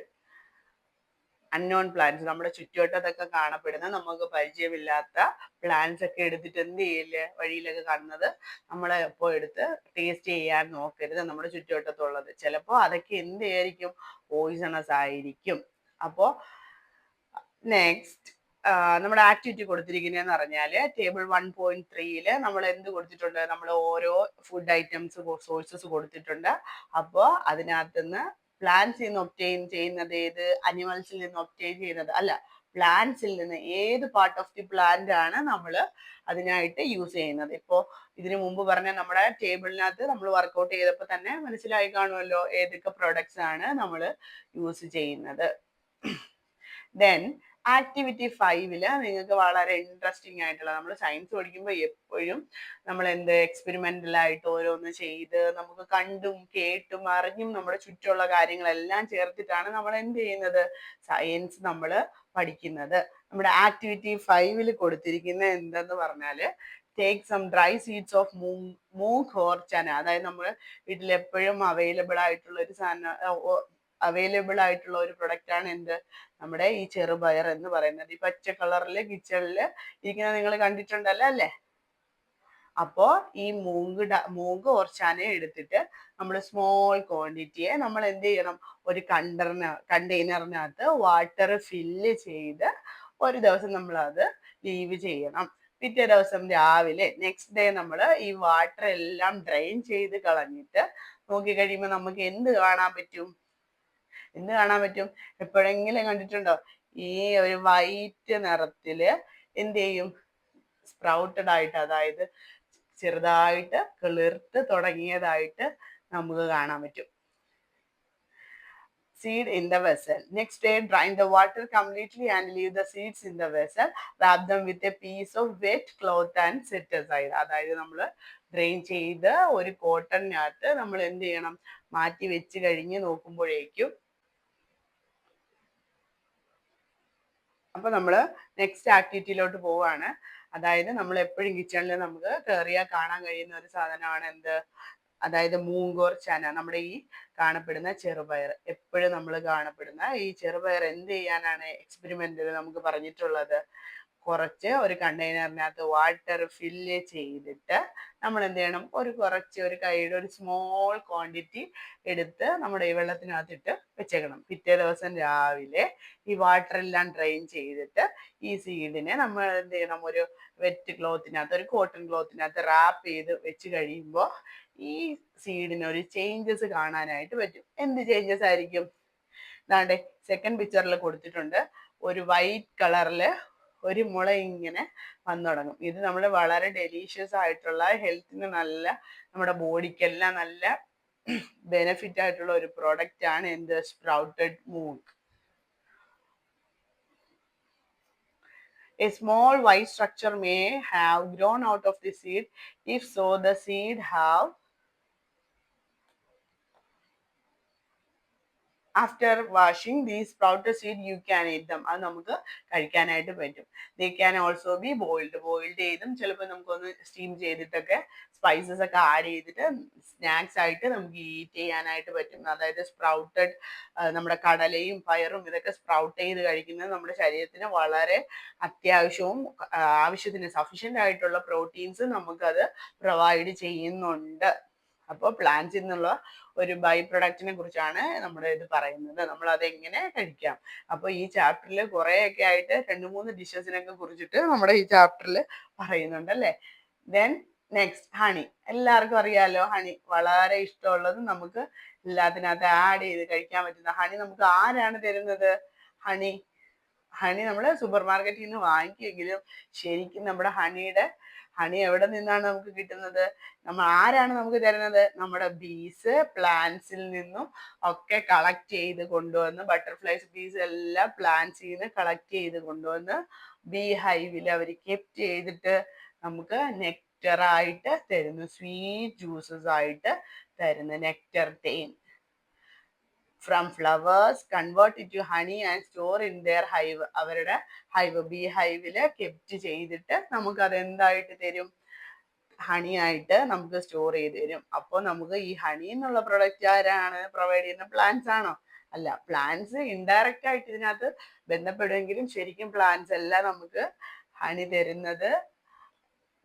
Unknown plants, നമ്മുടെ ചുറ്റുവട്ടത്തൊക്കെ കാണപ്പെടുന്ന നമുക്ക് പരിചയമില്ലാത്ത പ്ലാന്റ്സ് ഒക്കെ എടുത്തിട്ട് എന്ത് ചെയ്യില്ല, വഴിയിലൊക്കെ കാണുന്നത് നമ്മളെ എപ്പോ എടുത്ത് ടേസ്റ്റ് ചെയ്യാൻ നോക്കരുത്. നമ്മുടെ ചുറ്റുവട്ടത്തുള്ളത് ചിലപ്പോൾ അതൊക്കെ എന്ത് ആയിരിക്കും? പോയിസണസ് ആയിരിക്കും. അപ്പോ നെക്സ്റ്റ് നമ്മുടെ ആക്ടിവിറ്റി കൊടുത്തിരിക്കുന്നതെന്ന് പറഞ്ഞാല് ടേബിൾ 1.3 നമ്മൾ എന്ത് കൊടുത്തിട്ടുണ്ട്? നമ്മൾ ഓരോ ഫുഡ് ഐറ്റംസ് സോഴ്സസ് കൊടുത്തിട്ടുണ്ട്. അപ്പോൾ അതിനകത്തുനിന്ന് പ്ലാന്റ്സിൽ നിന്ന് ഒബ്റ്റെയിൻ ചെയ്യുന്നത് ഏത്? അനിമൽസിൽ നിന്ന് ഒബ്റ്റെയിൻ ചെയ്യുന്നത് അല്ല, പ്ലാന്റ്സിൽ നിന്ന് ഏത് പാർട്ട് ഓഫ് ദി പ്ലാന്റ് ആണ് നമ്മൾ അതിനായിട്ട് യൂസ് ചെയ്യുന്നത്? ഇപ്പോ ഇതിനു മുമ്പ് പറഞ്ഞ നമ്മുടെ ടേബിളിനകത്ത് നമ്മൾ വർക്ക്ഔട്ട് ചെയ്തപ്പോൾ തന്നെ മനസ്സിലായി കാണുമല്ലോ ഏതൊക്കെ പ്രൊഡക്ട്സ് ആണ് നമ്മൾ യൂസ് ചെയ്യുന്നത്. ദെൻ ആക്ടിവിറ്റി 5 നിങ്ങൾക്ക് വളരെ ഇൻട്രസ്റ്റിംഗ് ആയിട്ടുള്ള, നമ്മൾ സയൻസ് പഠിക്കുമ്പോൾ എപ്പോഴും നമ്മൾ എക്സ്പെരിമെന്റൽ ആയിട്ട് ഓരോന്ന് ചെയ്ത് നമുക്ക് കണ്ടും കേട്ടും അറിഞ്ഞും നമ്മുടെ ചുറ്റുമുള്ള കാര്യങ്ങളെല്ലാം ചേർത്തിട്ടാണ് നമ്മൾ എന്ത് ചെയ്യുന്നത്? സയൻസ് നമ്മൾ പഠിക്കുന്നത്. നമ്മുടെ ആക്ടിവിറ്റി 5 കൊടുത്തിരിക്കുന്ന എന്തെന്ന് പറഞ്ഞാല് take some dry seeds of moong or chana. അതായത് നമ്മൾ വീട്ടിൽ എപ്പോഴും അവൈലബിൾ ആയിട്ടുള്ള ഒരു പ്രൊഡക്റ്റ് ആണ് എന്ത്? നമ്മുടെ ഈ ചെറുപയർ എന്ന് പറയുന്നത്. ഈ പച്ച കളറില് കിച്ചണില് ഇരിക്കുന്നത് നിങ്ങൾ കണ്ടിട്ടുണ്ടല്ലോ അല്ലേ? അപ്പോ ഈ മൂങ്ക് ഓർ ചന എടുത്തിട്ട് നമ്മൾ സ്മോൾ ക്വാണ്ടിറ്റിയെ നമ്മൾ എന്ത് ചെയ്യണം? ഒരു കണ്ടെയ്നറിനകത്ത് വാട്ടർ ഫില്ല് ചെയ്ത് ഒരു ദിവസം നമ്മൾ അത് ലീവ് ചെയ്യണം. പിറ്റേ ദിവസം രാവിലെ നെക്സ്റ്റ് ഡേ നമ്മൾ ഈ വാട്ടർ എല്ലാം ഡ്രെയിൻ ചെയ്ത് കളഞ്ഞിട്ട് നോക്കി കഴിയുമ്പോൾ നമുക്ക് എന്ത് കാണാൻ പറ്റും? എപ്പോഴെങ്കിലും കണ്ടിട്ടുണ്ടോ? ഈ ഒരു വൈറ്റ് നിറത്തില് എന്ത് ചെയ്യും? സ്പ്രൗട്ടഡ് ആയിട്ട്, അതായത് ചെറുതായിട്ട് കിളിർത്ത് തുടങ്ങിയതായിട്ട് നമുക്ക് കാണാൻ പറ്റും. Seed in the vessel. Next day, drain the water completely and leave the seeds in the vessel. Wrap them with a piece of wet cloth and set aside. അതായത് നമ്മൾ ഡ്രെയിൻ ചെയ്ത് ഒരു കോട്ടണിനകത്ത് നമ്മൾ എന്ത് ചെയ്യണം? മാറ്റി വെച്ച് കഴിഞ്ഞ് നോക്കുമ്പോഴേക്കും അപ്പൊ നമ്മൾ നെക്സ്റ്റ് ആക്ടിവിറ്റിയിലോട്ട് പോവാണ്. അതായത് നമ്മൾ എപ്പോഴും കിച്ചണിൽ നമുക്ക് കയറിയാൽ കാണാൻ കഴിയുന്ന ഒരു സാധനമാണ് എന്ത്? അതായത് മൂങ് ഓർ ചന, നമ്മുടെ ഈ കാണപ്പെടുന്ന ചെറുപയർ. എപ്പോഴും നമ്മൾ കാണപ്പെടുന്ന ഈ ചെറുപയർ എന്ത് ചെയ്യാനാണ് എക്സ്പെരിമെന്റിൽ നമുക്ക് പറഞ്ഞിട്ടുള്ളത്? കുറച്ച് ഒരു കണ്ടെയ്നറിനകത്ത് വാട്ടർ ഫില്ല് ചെയ്തിട്ട് നമ്മൾ എന്ത് ചെയ്യണം? ഒരു കൈയുടെ ഒരു സ്മോൾ ക്വാണ്ടിറ്റി എടുത്ത് നമ്മുടെ ഈ വെള്ളത്തിനകത്തിട്ട് വെച്ചേക്കണം. പിറ്റേ ദിവസം രാവിലെ ഈ വാട്ടർ എല്ലാം ഡ്രെയിൻ ചെയ്തിട്ട് ഈ സീഡിനെ നമ്മൾ എന്ത് ചെയ്യണം? ഒരു വെറ്റ് ക്ലോത്തിനകത്ത്, ഒരു കോട്ടൺ ക്ലോത്തിനകത്ത് റാപ്പ് ചെയ്ത് വെച്ച് കഴിയുമ്പോൾ ഈ സീഡിന് ഒരു ചേഞ്ചസ് കാണാനായിട്ട് പറ്റും. എന്ത് ചേഞ്ചസ് ആയിരിക്കും? ഇതാണ്ട് സെക്കൻഡ് പിക്ചറിൽ കൊടുത്തിട്ടുണ്ട്. ഒരു വൈറ്റ് കളറില് ഒരു മുള ഇങ്ങനെ വന്നു തുടങ്ങും. ഇത് നമ്മുടെ വളരെ ഡെലീഷ്യസ് ആയിട്ടുള്ള, ഹെൽത്തിന് നല്ല, നമ്മുടെ ബോഡിക്കെല്ലാം നല്ല ബെനിഫിറ്റ് ആയിട്ടുള്ള ഒരു പ്രോഡക്റ്റ് ആണ് എന്ത്? Sprouted മൂങ്. A small white structure may have grown out of the seed. If so, the seed have after washing these sprouted seed you can eat them. അത് നമുക്ക് കഴിക്കാനായിട്ട് പറ്റും. They can also be boiled ചെയ്തും ചിലപ്പോൾ നമുക്കൊന്ന് steam ചെയ്തിട്ടൊക്കെ spices ഒക്കെ add ചെയ്തിട്ട് snacks ആയിട്ട് നമുക്ക് ഈറ്റ് ചെയ്യാനായിട്ട് പറ്റും. അതായത് സ്പ്രൗട്ടഡ്, നമ്മുടെ കടലയും പയറും ഇതൊക്കെ സ്പ്രൗട്ട് ചെയ്ത് കഴിക്കുന്നത് നമ്മുടെ ശരീരത്തിന് വളരെ അത്യാവശ്യവും ആവശ്യത്തിന് സഫീഷ്യൻ്റ് ആയിട്ടുള്ള പ്രോട്ടീൻസ് നമുക്കത് പ്രൊവൈഡ് ചെയ്യുന്നുണ്ട്. അപ്പോൾ പ്ലാന്റ്സിൽ നിന്നുള്ള ഒരു ബൈ പ്രൊഡക്റ്റിനെ കുറിച്ചാണ് നമ്മുടെ ഇത് പറയുന്നത്. നമ്മൾ അതെങ്ങനെ കഴിക്കാം. അപ്പോൾ ഈ ചാപ്റ്ററിൽ കുറേയൊക്കെ ആയിട്ട് 2-3 ഡിഷസിനൊക്കെ കുറിച്ചിട്ട് നമ്മുടെ ഈ ചാപ്റ്ററിൽ പറയുന്നുണ്ട് അല്ലേ. Then next honey. എല്ലാവർക്കും അറിയാലോ ഹണി വളരെ ഇഷ്ടമുള്ളത്, നമുക്ക് എല്ലാത്തിനകത്ത് ആഡ് ചെയ്ത് കഴിക്കാൻ പറ്റുന്ന ഹണി നമുക്ക് ആരാണ് തരുന്നത്? ഹണി നമ്മൾ സൂപ്പർ മാർക്കറ്റിൽ നിന്ന് വാങ്ങിക്കുമെങ്കിലും ശരിക്കും നമ്മുടെ ഹണി എവിടെ നിന്നാണ് നമുക്ക് കിട്ടുന്നത്? ആരാണ് നമുക്ക് തരുന്നത്? നമ്മുടെ ബീസ് പ്ലാന്റ്സിൽ നിന്നും ഒക്കെ കളക്ട് ചെയ്ത് കൊണ്ടുവന്ന്, ബട്ടർഫ്ലൈസ് ബീസ് എല്ലാം പ്ലാന്റ്സിൽ നിന്ന് കളക്ട് ചെയ്ത് കൊണ്ടുവന്ന് ബീ ഹൈവിൽ അവർ കെപ്റ്റ് ചെയ്തിട്ട് നമുക്ക് നെക്ടർ ആയിട്ട് തരുന്നു, സ്വീറ്റ് ജ്യൂസസ് ആയിട്ട് തരുന്നു. നെക്ടർ തേൻ from flowers convert it to honey and store in their hive. അവരുടെ ഹൈവ്, ബീ ഹൈവില് കെപ്റ്റ് ചെയ്തിട്ട് നമുക്ക് അത് എന്തായിട്ട് തരും? ഹണി ആയിട്ട് നമുക്ക് സ്റ്റോർ ചെയ്ത് തരും. അപ്പോൾ നമുക്ക് ഈ ഹണി എന്നുള്ള പ്രൊഡക്റ്റ് ആരാണ് പ്രൊവൈഡ് ചെയ്യുന്നത്? പ്ലാന്റ്സ് ആണോ? അല്ല, പ്ലാന്റ്സ് ഇൻഡയറക്റ്റ് ആയിട്ട് ഇതിനകത്ത് ബന്ധപ്പെടുമെങ്കിലും ശരിക്കും പ്ലാന്റ്സ് എല്ലാം നമുക്ക് ഹണി തരുന്നത്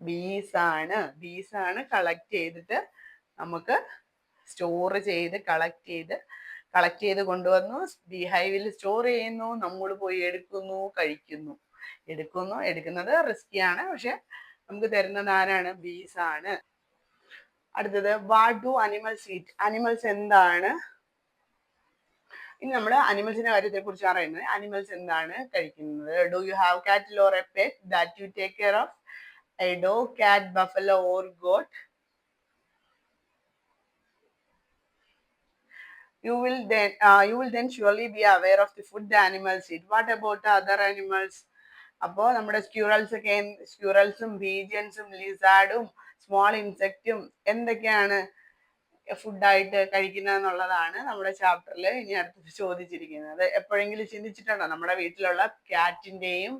ബീസ് ആണ്. ബീസ് ആണ് കളക്ട് ചെയ്തിട്ട് നമുക്ക് സ്റ്റോർ ചെയ്ത് കളക്ട് ചെയ്ത് കൊണ്ടുവന്നു ബീ ഹൈവിൽ സ്റ്റോർ ചെയ്യുന്നു, നമ്മൾ പോയി എടുക്കുന്നത് റിസ്കിയാണ്, പക്ഷെ നമുക്ക് തരുന്നത് ആരാണ്? ബീസ് ആണ്. അടുത്തത്, what do animals eat? Animals എന്താണ്? ഇനി നമ്മൾ അനിമൽസിന്റെ കാര്യത്തെ കുറിച്ച് അറിയുന്നത്. അനിമൽസ് എന്താണ് കഴിക്കുന്നത്? Do you have cattle or a pet that you take care of? A dog, cat, buffalo or goat? You will then surely be aware of the food the animals eat. What about the other animals? അപ്പോൾ നമ്മുടെ സ്ക്യൂറൽസും പീജിയൻസും ലിസാർഡും small ഇൻസെക്റ്റും എന്തൊക്കെയാണ് ഫുഡായിട്ട് കഴിക്കുന്നത് എന്നുള്ളതാണ് നമ്മുടെ ചാപ്റ്ററിൽ ഇനി അടുത്ത് ചോദിച്ചിരിക്കുന്നത്. എപ്പോഴെങ്കിലും ചിന്തിച്ചിട്ടുണ്ടോ നമ്മുടെ വീട്ടിലുള്ള ക്യാറ്റിന്റെയും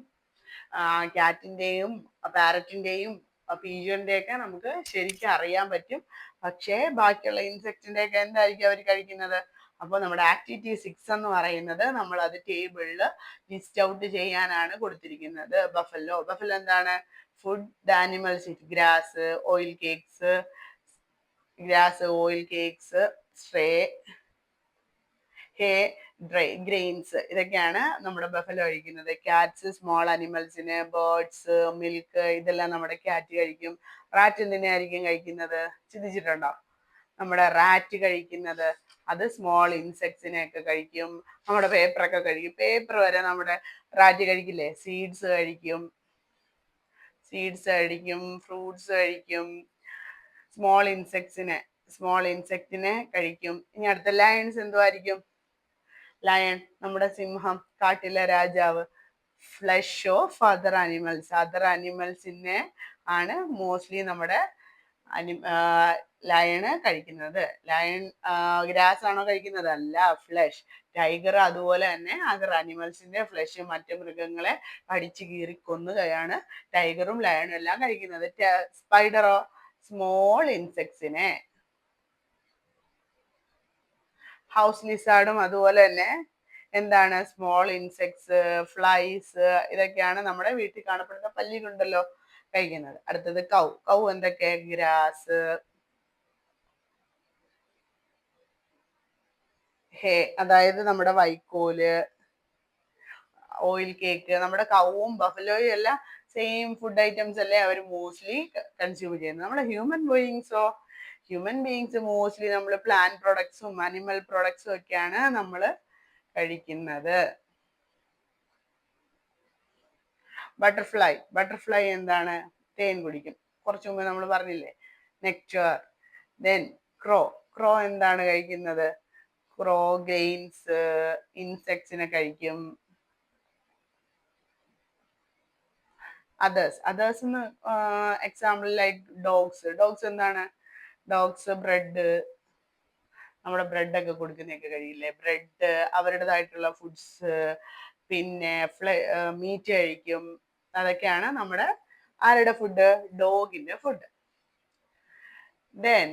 പാരറ്റിന്റെയും പീജിയന്റെ ഒക്കെ നമുക്ക് ശരിക്കും അറിയാൻ പറ്റും, പക്ഷേ ബാക്കിയുള്ള ഇൻസെക്റ്റിന്റെ ഒക്കെ എന്തായിരിക്കും അവർ കഴിക്കുന്നത്? അപ്പോൾ നമ്മുടെ ആക്ടിവിറ്റി 6 എന്ന് പറയുന്നത് നമ്മൾ അത് ടേബിളിൽ ലിസ്റ്റ് ഔട്ട് ചെയ്യാനാണ് കൊടുത്തിരിക്കുന്നത്. ബഫല്ലോ എന്താണ്? Food the animals it. Grass, oil cakes, stray, hey, grains, ഇതൊക്കെയാണ് നമ്മുടെ ബഫലോ കഴിക്കുന്നത്. ക്യാറ്റ്സ് സ്മോൾ അനിമൽസിന്, ബേർഡ്സ്, മിൽക്ക്, ഇതെല്ലാം നമ്മുടെ ക്യാറ്റ് കഴിക്കും. റാറ്റ് എന്തിനായിരിക്കും കഴിക്കുന്നത്? ചിന്തിച്ചിട്ടുണ്ടോ? നമ്മുടെ റാറ്റ് കഴിക്കുന്നത് അത് സ്മോൾ ഇൻസെക്ട്സിനെ ഒക്കെ കഴിക്കും. നമ്മുടെ പേപ്പറൊക്കെ കഴിക്കും. പേപ്പർ വരെ നമ്മുടെ റാറ്റ് കഴിക്കില്ലേ? സീഡ്സ് കഴിക്കും, ഫ്രൂട്ട്സ് കഴിക്കും, സ്മോൾ ഇൻസെക്റ്റിനെ കഴിക്കും. ഇനി അടുത്ത ലയൺസ് എന്തുമായിരിക്കും? ലയൺ നമ്മുടെ സിംഹം, കാട്ടിലെ രാജാവ്. ഫ്ലഷ് ഓഫ് അതർ അനിമൽസിനെ ആണ് മോസ്റ്റ്ലി നമ്മുടെ ലയണ് കഴിക്കുന്നത്. ലയൺ ഗ്രാസ് ആണോ കഴിക്കുന്നത്? അല്ല, ഫ്ലഷ്. ടൈഗർ അതുപോലെ തന്നെ അതർ അനിമൽസിന്റെ ഫ്ലഷ്, മറ്റു മൃഗങ്ങളെ കടിച്ചു കീറി കൊന്നുകയാണ് ടൈഗറും ലയണും എല്ലാം കഴിക്കുന്നത്. സ്പൈഡറോ? സ്മോൾ ഇൻസെക്ട്സിനെ. ഹൗസ് ലിസാർഡും അതുപോലെ തന്നെ എന്താണ്? സ്മോൾ ഇൻസെക്ട്സ്, ഫ്ലൈസ്, ഇതൊക്കെയാണ് നമ്മുടെ വീട്ടിൽ കാണപ്പെടുന്ന പല്ലികളുണ്ടല്ലോ കഴിക്കുന്നത്. അടുത്തത് കൗ എന്തൊക്കെ? ഗ്രാസ്, ഹേ അതായത് നമ്മുടെ വൈക്കോല്, ഓയിൽ കേക്ക്. നമ്മുടെ കൗവും ബഫലോയും എല്ലാം സെയിം ഫുഡ് ഐറ്റംസ് അല്ലേ അവർ മോസ്റ്റ്ലി കൺസ്യൂം ചെയ്യുന്നത്. നമ്മുടെ ഹ്യൂമൻ ബീയിങ്സ് മോസ്റ്റ്ലി നമ്മൾ പ്ലാന്റ് പ്രൊഡക്ട്സും അനിമൽ പ്രൊഡക്ട്സും ഒക്കെയാണ് നമ്മൾ കഴിക്കുന്നത്. ബട്ടർഫ്ലൈ എന്താണ്? തേൻ കുടിക്കും. കുറച്ചു മുമ്പ് നമ്മൾ പറഞ്ഞില്ലേ, നെക്ടർ. ദെൻ ക്രോ എന്താണ് കഴിക്കുന്നത്? ക്രോ ഗ്രെയിൻസ്, ഇൻസെക്ട്സിനെ കഴിക്കും. അതേഴ്സ് എക്സാമ്പിൾ ലൈക്ക് ഡോഗ്സ് എന്താണ്? ഡോഗ്സ് ബ്രെഡ്, നമ്മുടെ ബ്രെഡൊക്കെ കൊടുക്കുന്നതൊക്കെ കഴിയില്ലേ? ബ്രെഡ്, അവരുടേതായിട്ടുള്ള ഫുഡ്സ്. പിന്നെ മീറ്റ് കഴിക്കും. അതൊക്കെയാണ് നമ്മുടെ ആരുടെ ഫുഡ്? ഡോഗിന്റെ ഫുഡ്. ദെൻ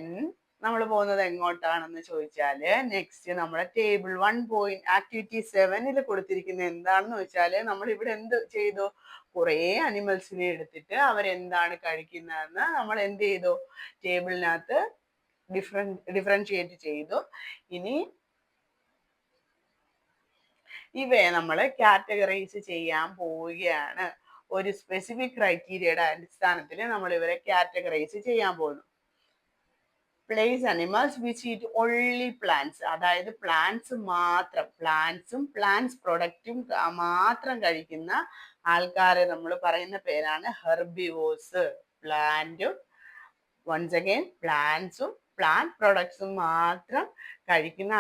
നമ്മൾ പോകുന്നത് എങ്ങോട്ടാണെന്ന് ചോദിച്ചാല് നെക്സ്റ്റ് നമ്മുടെ ടേബിൾ 1 ആക്ടിവിറ്റി 7 കൊടുത്തിരിക്കുന്ന എന്താണെന്ന് വെച്ചാല് നമ്മൾ ഇവിടെ എന്ത് ചെയ്തു? കുറേ അനിമൽസിനെ എടുത്തിട്ട് അവരെന്താണ് കഴിക്കുന്നതെന്ന് നമ്മൾ എന്ത് ചെയ്തു? ടേബിളിനകത്ത് ഡിഫറൻഷിയേറ്റ് ചെയ്തു. ഇനി ഇവയെ നമ്മൾ കാറ്റഗറൈസ് ചെയ്യാൻ പോവുകയാണ്. ഒരു സ്പെസിഫിക് ക്രൈറ്റീരിയയുടെ അടിസ്ഥാനത്തിൽ നമ്മൾ ഇവരെ കാറ്റഗറൈസ് ചെയ്യാൻ പോകുന്നു. Place animals which eat only plants, അതായത് പ്ലാന്റ്സും പ്ലാന്റ്സ് പ്രൊഡക്റ്റും മാത്രം കഴിക്കുന്ന ആൾക്കാരെ നമ്മൾ പറയുന്ന പേരാണ് ഹെർബിവോഴ്സ്. പ്ലാന്റും വൺസ് അഗൈൻ പ്ലാന്റ്സും പ്ലാന്റ് പ്രൊഡക്ട്സും മാത്രം കഴിക്കുന്ന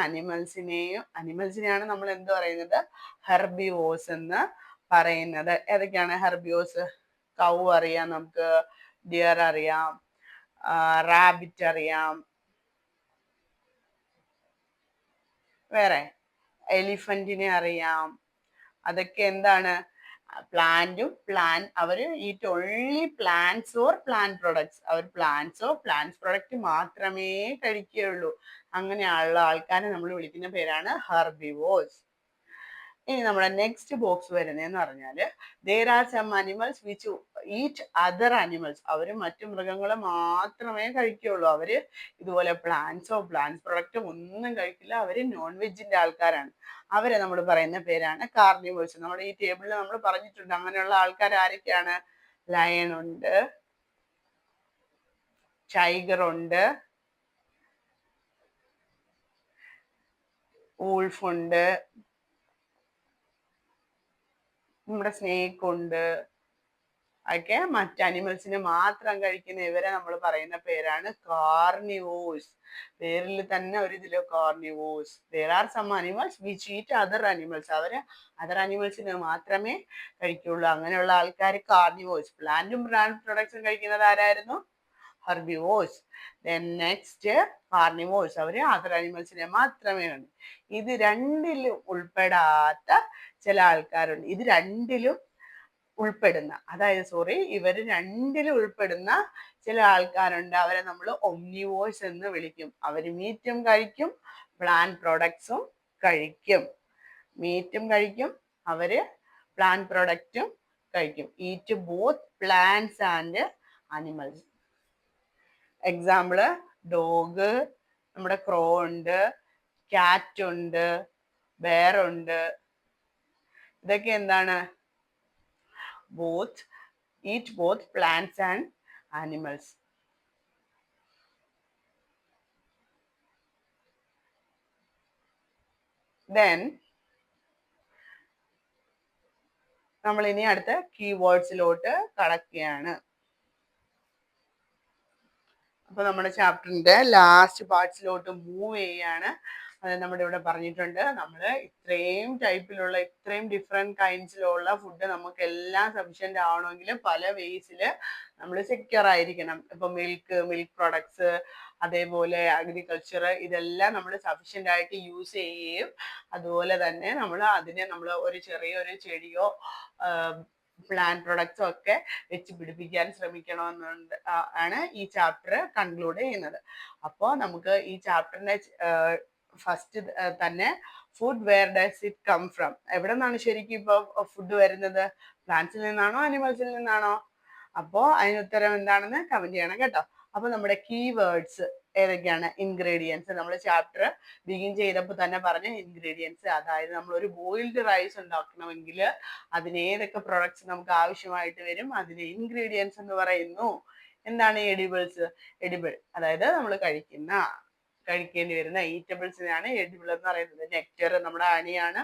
അനിമൽസിനെയാണ് നമ്മൾ എന്ത് പറയുന്നത്? ഹെർബിവോസ് എന്ന് പറയുന്നത്. ഏതൊക്കെയാണ് ഹെർബിവോസ്? കൗ അറിയാം, നമുക്ക് ഡിയർ അറിയാം, റാബിറ്റ് അറിയാം, വേറെ എലിഫന്റിനെ അറിയാം. അതൊക്കെ എന്താണ്? അവർ eat only plants or plant products. അവർ പ്ലാന്റ്സോ പ്ലാന്റ്സ് പ്രൊഡക്റ്റ് മാത്രമേ കഴിക്കുകയുള്ളൂ. അങ്ങനെയുള്ള ആൾക്കാരെ നമ്മൾ വിളിക്കുന്ന പേരാണ് ഹെർബിവോർസ്. ഇനി നമ്മുടെ നെക്സ്റ്റ് ബോക്സ് വരുന്നതെന്ന് പറഞ്ഞാൽ there are some animals which eat other animals. അവർ മറ്റു മൃഗങ്ങളെ മാത്രമേ കഴിക്കുകയുള്ളൂ. അവര് ഇതുപോലെ പ്ലാന്റ്സോ പ്ലാന്റ്സ് പ്രൊഡക്റ്റോ ഒന്നും കഴിക്കില്ല. അവര് നോൺ വെജിന്റെ ആൾക്കാരാണ്. അവരെ നമ്മൾ പറയുന്ന പേരാണ് കാർണിവേഴ്സ്. നമ്മുടെ ഈ ടേബിളിൽ നമ്മൾ പറഞ്ഞിട്ടുണ്ട് അങ്ങനെയുള്ള ആൾക്കാർ ആരൊക്കെയാണ്? ലയൺ ഉണ്ട്, ടൈഗർ ഉണ്ട്, വൂൾഫ് ഉണ്ട്, നമ്മുടെ സ്നേക്ക് ഉണ്ട്. ഒക്കെ മറ്റ് അനിമൽസിനെ മാത്രം കഴിക്കുന്ന ഇവരെ നമ്മൾ പറയുന്ന പേരാണ് കാർണിവോഴ്സ്. പേരിൽ തന്നെ ഒരു ഇതില് carnivores. there are some animals which eat other animals. അവര് അതർ അനിമൽസിനെ മാത്രമേ കഴിക്കുള്ളൂ. അങ്ങനെയുള്ള ആൾക്കാർ കാർണിവോഴ്സ്. പ്ലാന്റും പ്ലാന്റ് പ്രൊഡക്ട്സും കഴിക്കുന്നത് ആരായിരുന്നു? ഹെർബിവോഴ്സ്. then next carnivores. അവര് അതർ അനിമൽസിനെ മാത്രമേ കഴിക്കൂ. ഇത് രണ്ടിലും ഉൾപ്പെടാത്ത ചില ആൾക്കാരുണ്ട്. ഇത് രണ്ടിലും ഉൾപ്പെടുന്ന, ഇവര് രണ്ടിലും ഉൾപ്പെടുന്ന ചില ആൾക്കാരുണ്ട്. അവരെ നമ്മൾ ഒംനിവോഴ്സ് എന്ന് വിളിക്കും. അവര് മീറ്റും കഴിക്കും, പ്ലാന്റ് പ്രൊഡക്ട്സും കഴിക്കും. മീറ്റും കഴിക്കും, അവര് പ്ലാന്റ് പ്രൊഡക്റ്റും കഴിക്കും. Eat both plants and animals. Example dog, നമ്മുടെ ക്രോ ഉണ്ട്, ക്യാറ്റ് ഉണ്ട്, ബെയർ ഉണ്ട്. ഇതൊക്കെ എന്താണ്? eat both plants and animals. Then നമ്മൾ ഇനി അടുത്ത കീവേഡ്സിലോട്ട് കടക്കുകയാണ്. അപ്പൊ നമ്മുടെ ചാപ്റ്ററിന്റെ ലാസ്റ്റ് പാർട്സിലോട്ട് മൂവ് ചെയ്യാണ്. അത് നമ്മുടെ ഇവിടെ പറഞ്ഞിട്ടുണ്ട്. നമ്മൾ ഇത്രയും ടൈപ്പിലുള്ള ഇത്രയും ഡിഫറെന്റ് കൈൻഡ്സിലുള്ള ഫുഡ് നമുക്ക് എല്ലാം സഫീഷ്യന്റ് ആവണമെങ്കിൽ പല വേസിൽ നമ്മൾ സെക്യൂർ ആയിരിക്കണം. ഇപ്പൊ മിൽക്ക് പ്രൊഡക്ട്സ്, അതേപോലെ അഗ്രികൾച്ചർ, ഇതെല്ലാം നമ്മൾ സഫീഷ്യന്റ് ആയിട്ട് യൂസ് ചെയ്യുകയും അതുപോലെ തന്നെ അതിനെ നമ്മൾ ഒരു ചെറിയൊരു ചെടിയോ പ്ലാന്റ് പ്രൊഡക്ട്സും ഒക്കെ വെച്ച് പിടിപ്പിക്കാൻ ശ്രമിക്കണമെന്നുണ്ട് ആണ് ഈ ചാപ്റ്റർ കൺക്ലൂഡ് ചെയ്യുന്നത്. അപ്പോൾ നമുക്ക് ഈ ചാപ്റ്ററിന്റെ ഫസ്റ്റ് തന്നെ food where does it come from, എവിടെ നിന്നാണ് ശരിക്കും ഇപ്പൊ ഫുഡ് വരുന്നത്? പ്ലാന്റ്സിൽ നിന്നാണോ അനിമൽസിൽ നിന്നാണോ? അപ്പോൾ അതിന് ഉത്തരം എന്താണെന്ന് കമന്റ് ചെയ്യണം കേട്ടോ. അപ്പൊ നമ്മുടെ കീവേഡ്സ് ഏതൊക്കെയാണ്? ഇൻഗ്രീഡിയൻസ്. നമ്മൾ ചാപ്റ്റർ ബിഗിൻ ചെയ്തപ്പോൾ തന്നെ പറഞ്ഞ ഇൻഗ്രീഡിയൻസ്, അതായത് നമ്മൾ ഒരു ബോയിൽഡ് റൈസ് ഉണ്ടാക്കണമെങ്കിൽ അതിന് ഏതൊക്കെ പ്രൊഡക്ട്സ് നമുക്ക് ആവശ്യമായിട്ട് വരും, അതിന് ഇൻഗ്രീഡിയൻസ് എന്ന് പറയുന്നു. എന്താണ് എഡിബിൾസ്? എഡിബിൾ അതായത് നമ്മൾ കഴിക്കേണ്ടി വരുന്ന ഈറ്റബിൾസിനാണ് എഡിബിൾ എന്ന് പറയുന്നത്. നെക്ടർ നമ്മുടെ ഹണിയാണ്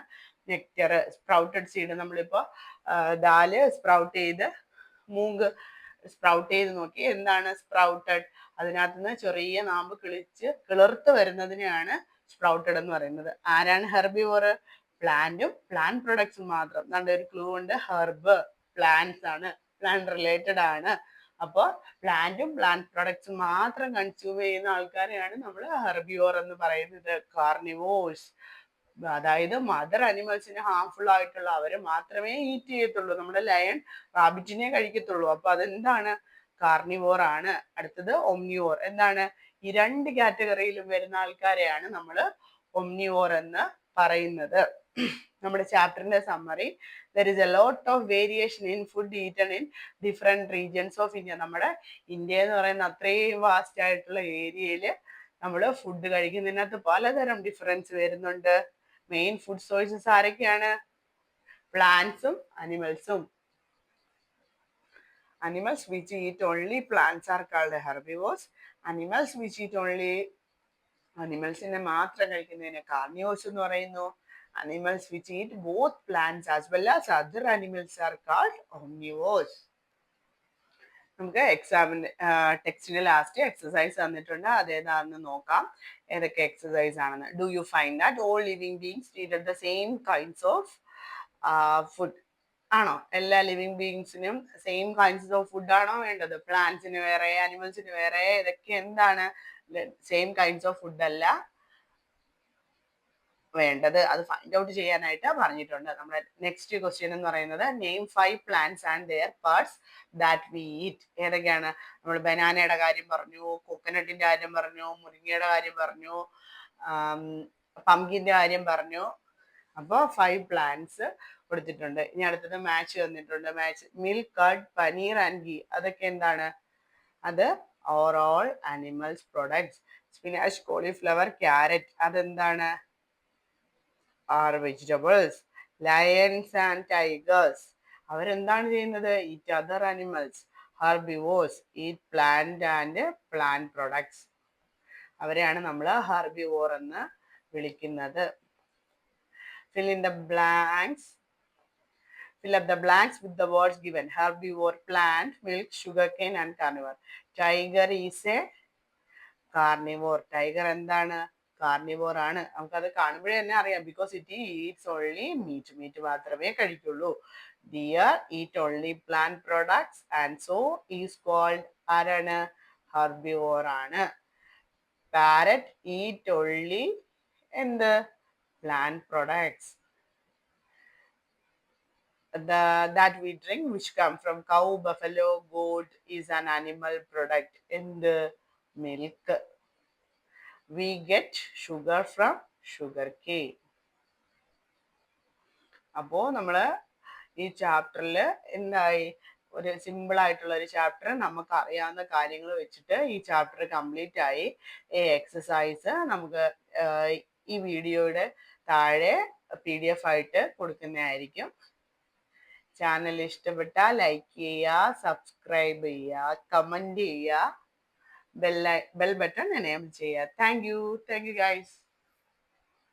നെക്ടർ. സ്പ്രൗട്ടഡ് സീഡ്, നമ്മളിപ്പോ ദാല് സ്പ്രൗട്ട് ചെയ്ത്, മൂങ്ക് സ്പ്രൗട്ട് ചെയ്ത് നോക്കി. എന്താണ് സ്പ്രൗട്ടഡ്? അതിനകത്ത് നിന്ന് ചെറിയ നാമ്പ് കിളിർത്ത് വരുന്നതിനെയാണ് സ്പ്രൗട്ടഡ് എന്ന് പറയുന്നത്. ആരാണ് ഹെർബിവോർ? പ്ലാന്റും പ്ലാന്റ് പ്രൊഡക്ട്സും മാത്രം. ഒരു ക്ലൂ ഉണ്ട്, ഹെർബ് പ്ലാന്റ്സ് ആണ്, പ്ലാന്റ് റിലേറ്റഡ് ആണ്. അപ്പോൾ പ്ലാന്റും പ്ലാന്റ് പ്രൊഡക്ട്സും മാത്രം കൺസ്യൂം ചെയ്യുന്ന ആൾക്കാരെയാണ് നമ്മൾ ഹെർബിവോർ എന്ന് പറയുന്നത്. കാർണിവോഴ്സ് അതായത് മദർ അനിമൽസിന് ഹാർംഫുൾ ആയിട്ടുള്ള അവരെ മാത്രമേ ഈറ്റ് ചെയ്യത്തുള്ളൂ. നമ്മുടെ ലയൺ റാബിറ്റിനെ കഴിക്കത്തുള്ളൂ. അപ്പൊ അതെന്താണ്? കാർണിവോർ ആണ്. അടുത്തത് ഒംനിവോർ. എന്താണ്? ഈ രണ്ട് കാറ്റഗറിയിലും വരുന്ന ആൾക്കാരെയാണ് നമ്മൾ ഒംനിവോർ എന്ന് പറയുന്നത്. നമ്മുടെ ചാപ്റ്ററിന്റെ summary, there is a lot of variation in food eaten in different regions of India. നമ്മുടെ ഇന്ത്യ എന്ന് പറയുന്ന അത്രയും വാസ്റ്റ് ആയിട്ടുള്ള ഏരിയയിൽ നമ്മൾ ഫുഡ് കഴിക്കുന്നതിനകത്ത് പലതരം ഡിഫറൻസ് വരുന്നുണ്ട്. മെയിൻ ഫുഡ് സോഴ്സസ് ആരൊക്കെയാണ്? പ്ലാന്റ്സും അനിമൽസും. Animals which eat only plants are called herbivores. Animals which eat only അനിമൽസിനെ മാത്രം കഴിക്കുന്നതിനെ കാർണിവോർസ് എന്ന് പറയുന്നു. Animals which eat both plants as well as other animals are called omnivores. നമുക്ക് എക്സാമിന് ടെക്സ്റ്റിന് last exercise തന്നിട്ടുണ്ട്, അതേതാണെന്ന് നോക്കാം. ഏതൊക്കെ exercise ആണെന്ന്. Do you find that all living beings needed the same kinds of food? ആണോ? എല്ലാ ലിവിങ് ബീങ്സിനും സെയിം കൈൻഡ്സ് ഓഫ് ഫുഡ് ആണോ വേണ്ടത്? പ്ലാന്റ്സിന് വേറെ, അനിമൽസിന് വേറെ, ഇതൊക്കെ എന്താണ്? സെയിം കൈൻഡ്സ് ഓഫ് ഫുഡ് അല്ല വേണ്ടത്. അത് ഫൈൻഡ് ഔട്ട് ചെയ്യാനായിട്ട് പറഞ്ഞിട്ടുണ്ട്. നമ്മുടെ നെക്സ്റ്റ് ക്വസ്റ്റ്യൻ എന്ന് പറയുന്നത് name 5 plants and their parts that we eat. ഏതൊക്കെയാണ്? നമ്മൾ ബനാനയുടെ കാര്യം പറഞ്ഞു, കോക്കനട്ടിന്റെ കാര്യം പറഞ്ഞു, മുരിങ്ങയുടെ കാര്യം പറഞ്ഞു, പംകിന്റെ കാര്യം പറഞ്ഞു. അപ്പോൾ 5 പ്ലാന്റ്സ് കൊടുത്തിട്ടുണ്ട്. ഇനി അടുത്തത് മാച്ച് തന്നിട്ടുണ്ട്. Match milk, curd, paneer and ghee. അതൊക്കെ എന്താണ്? അത് all animals products. Spinach, cauliflower, carrot അതെന്താണ്? Are vegetables. Lions and tigers അവരെന്താണ് ചെയ്യുന്നത്? Eat other animals. Herbivores eat plant and plant products. അവരെയാണ് നമ്മൾ ഹെർബിവോർ എന്ന് വിളിക്കുന്നത്. Fill in the blanks. Fill up the blanks with the words given. Herbivore, plant, milk, sugarcane and carnivore. Tiger is a carnivore. Tiger എന്താണ്? Carnivore ആണ്. നമുക്കത് കാണുമ്പോഴേ തന്നെ അറിയാം. Because it eats only meat. Meat മാത്രമേ കഴിക്കുള്ളൂ. Deer eat only plant products and so is called ആരാണ്? Herbivore ആണ്. പാരറ്റ് ഈറ്റ് ഓൺലി എന്ത്? plant products that we drink which come from cow, buffalo, goat is an animal product in the milk. We get sugar from sugarcane. അപ്പോൾ നമ്മൾ ഈ ചാപ്റ്ററിൽ എന്തായി? ഒരു simple ആയിട്ടുള്ള ഒരു ചാപ്റ്റർ, നമുക്ക് അറിയാവുന്ന കാര്യങ്ങൾ വെച്ചിട്ട് ഈ ചാപ്റ്റർ കംപ്ലീറ്റ് ആയി. ഈ എക്സസൈസ് നമുക്ക് ഈ വീഡിയോയുടെ താഴെ PDF ആയിട്ട് കൊടുക്കുന്നതായിരിക്കും. ചാനൽ ഇഷ്ടപ്പെട്ടാൽ ലൈക്ക് ചെയ്യുക, സബ്സ്ക്രൈബ് ചെയ്യുക, കമന്റ് ചെയ്യുക, ബെൽ ബട്ടൺ എനേബിൾ ചെയ്യുക. Thank you guys.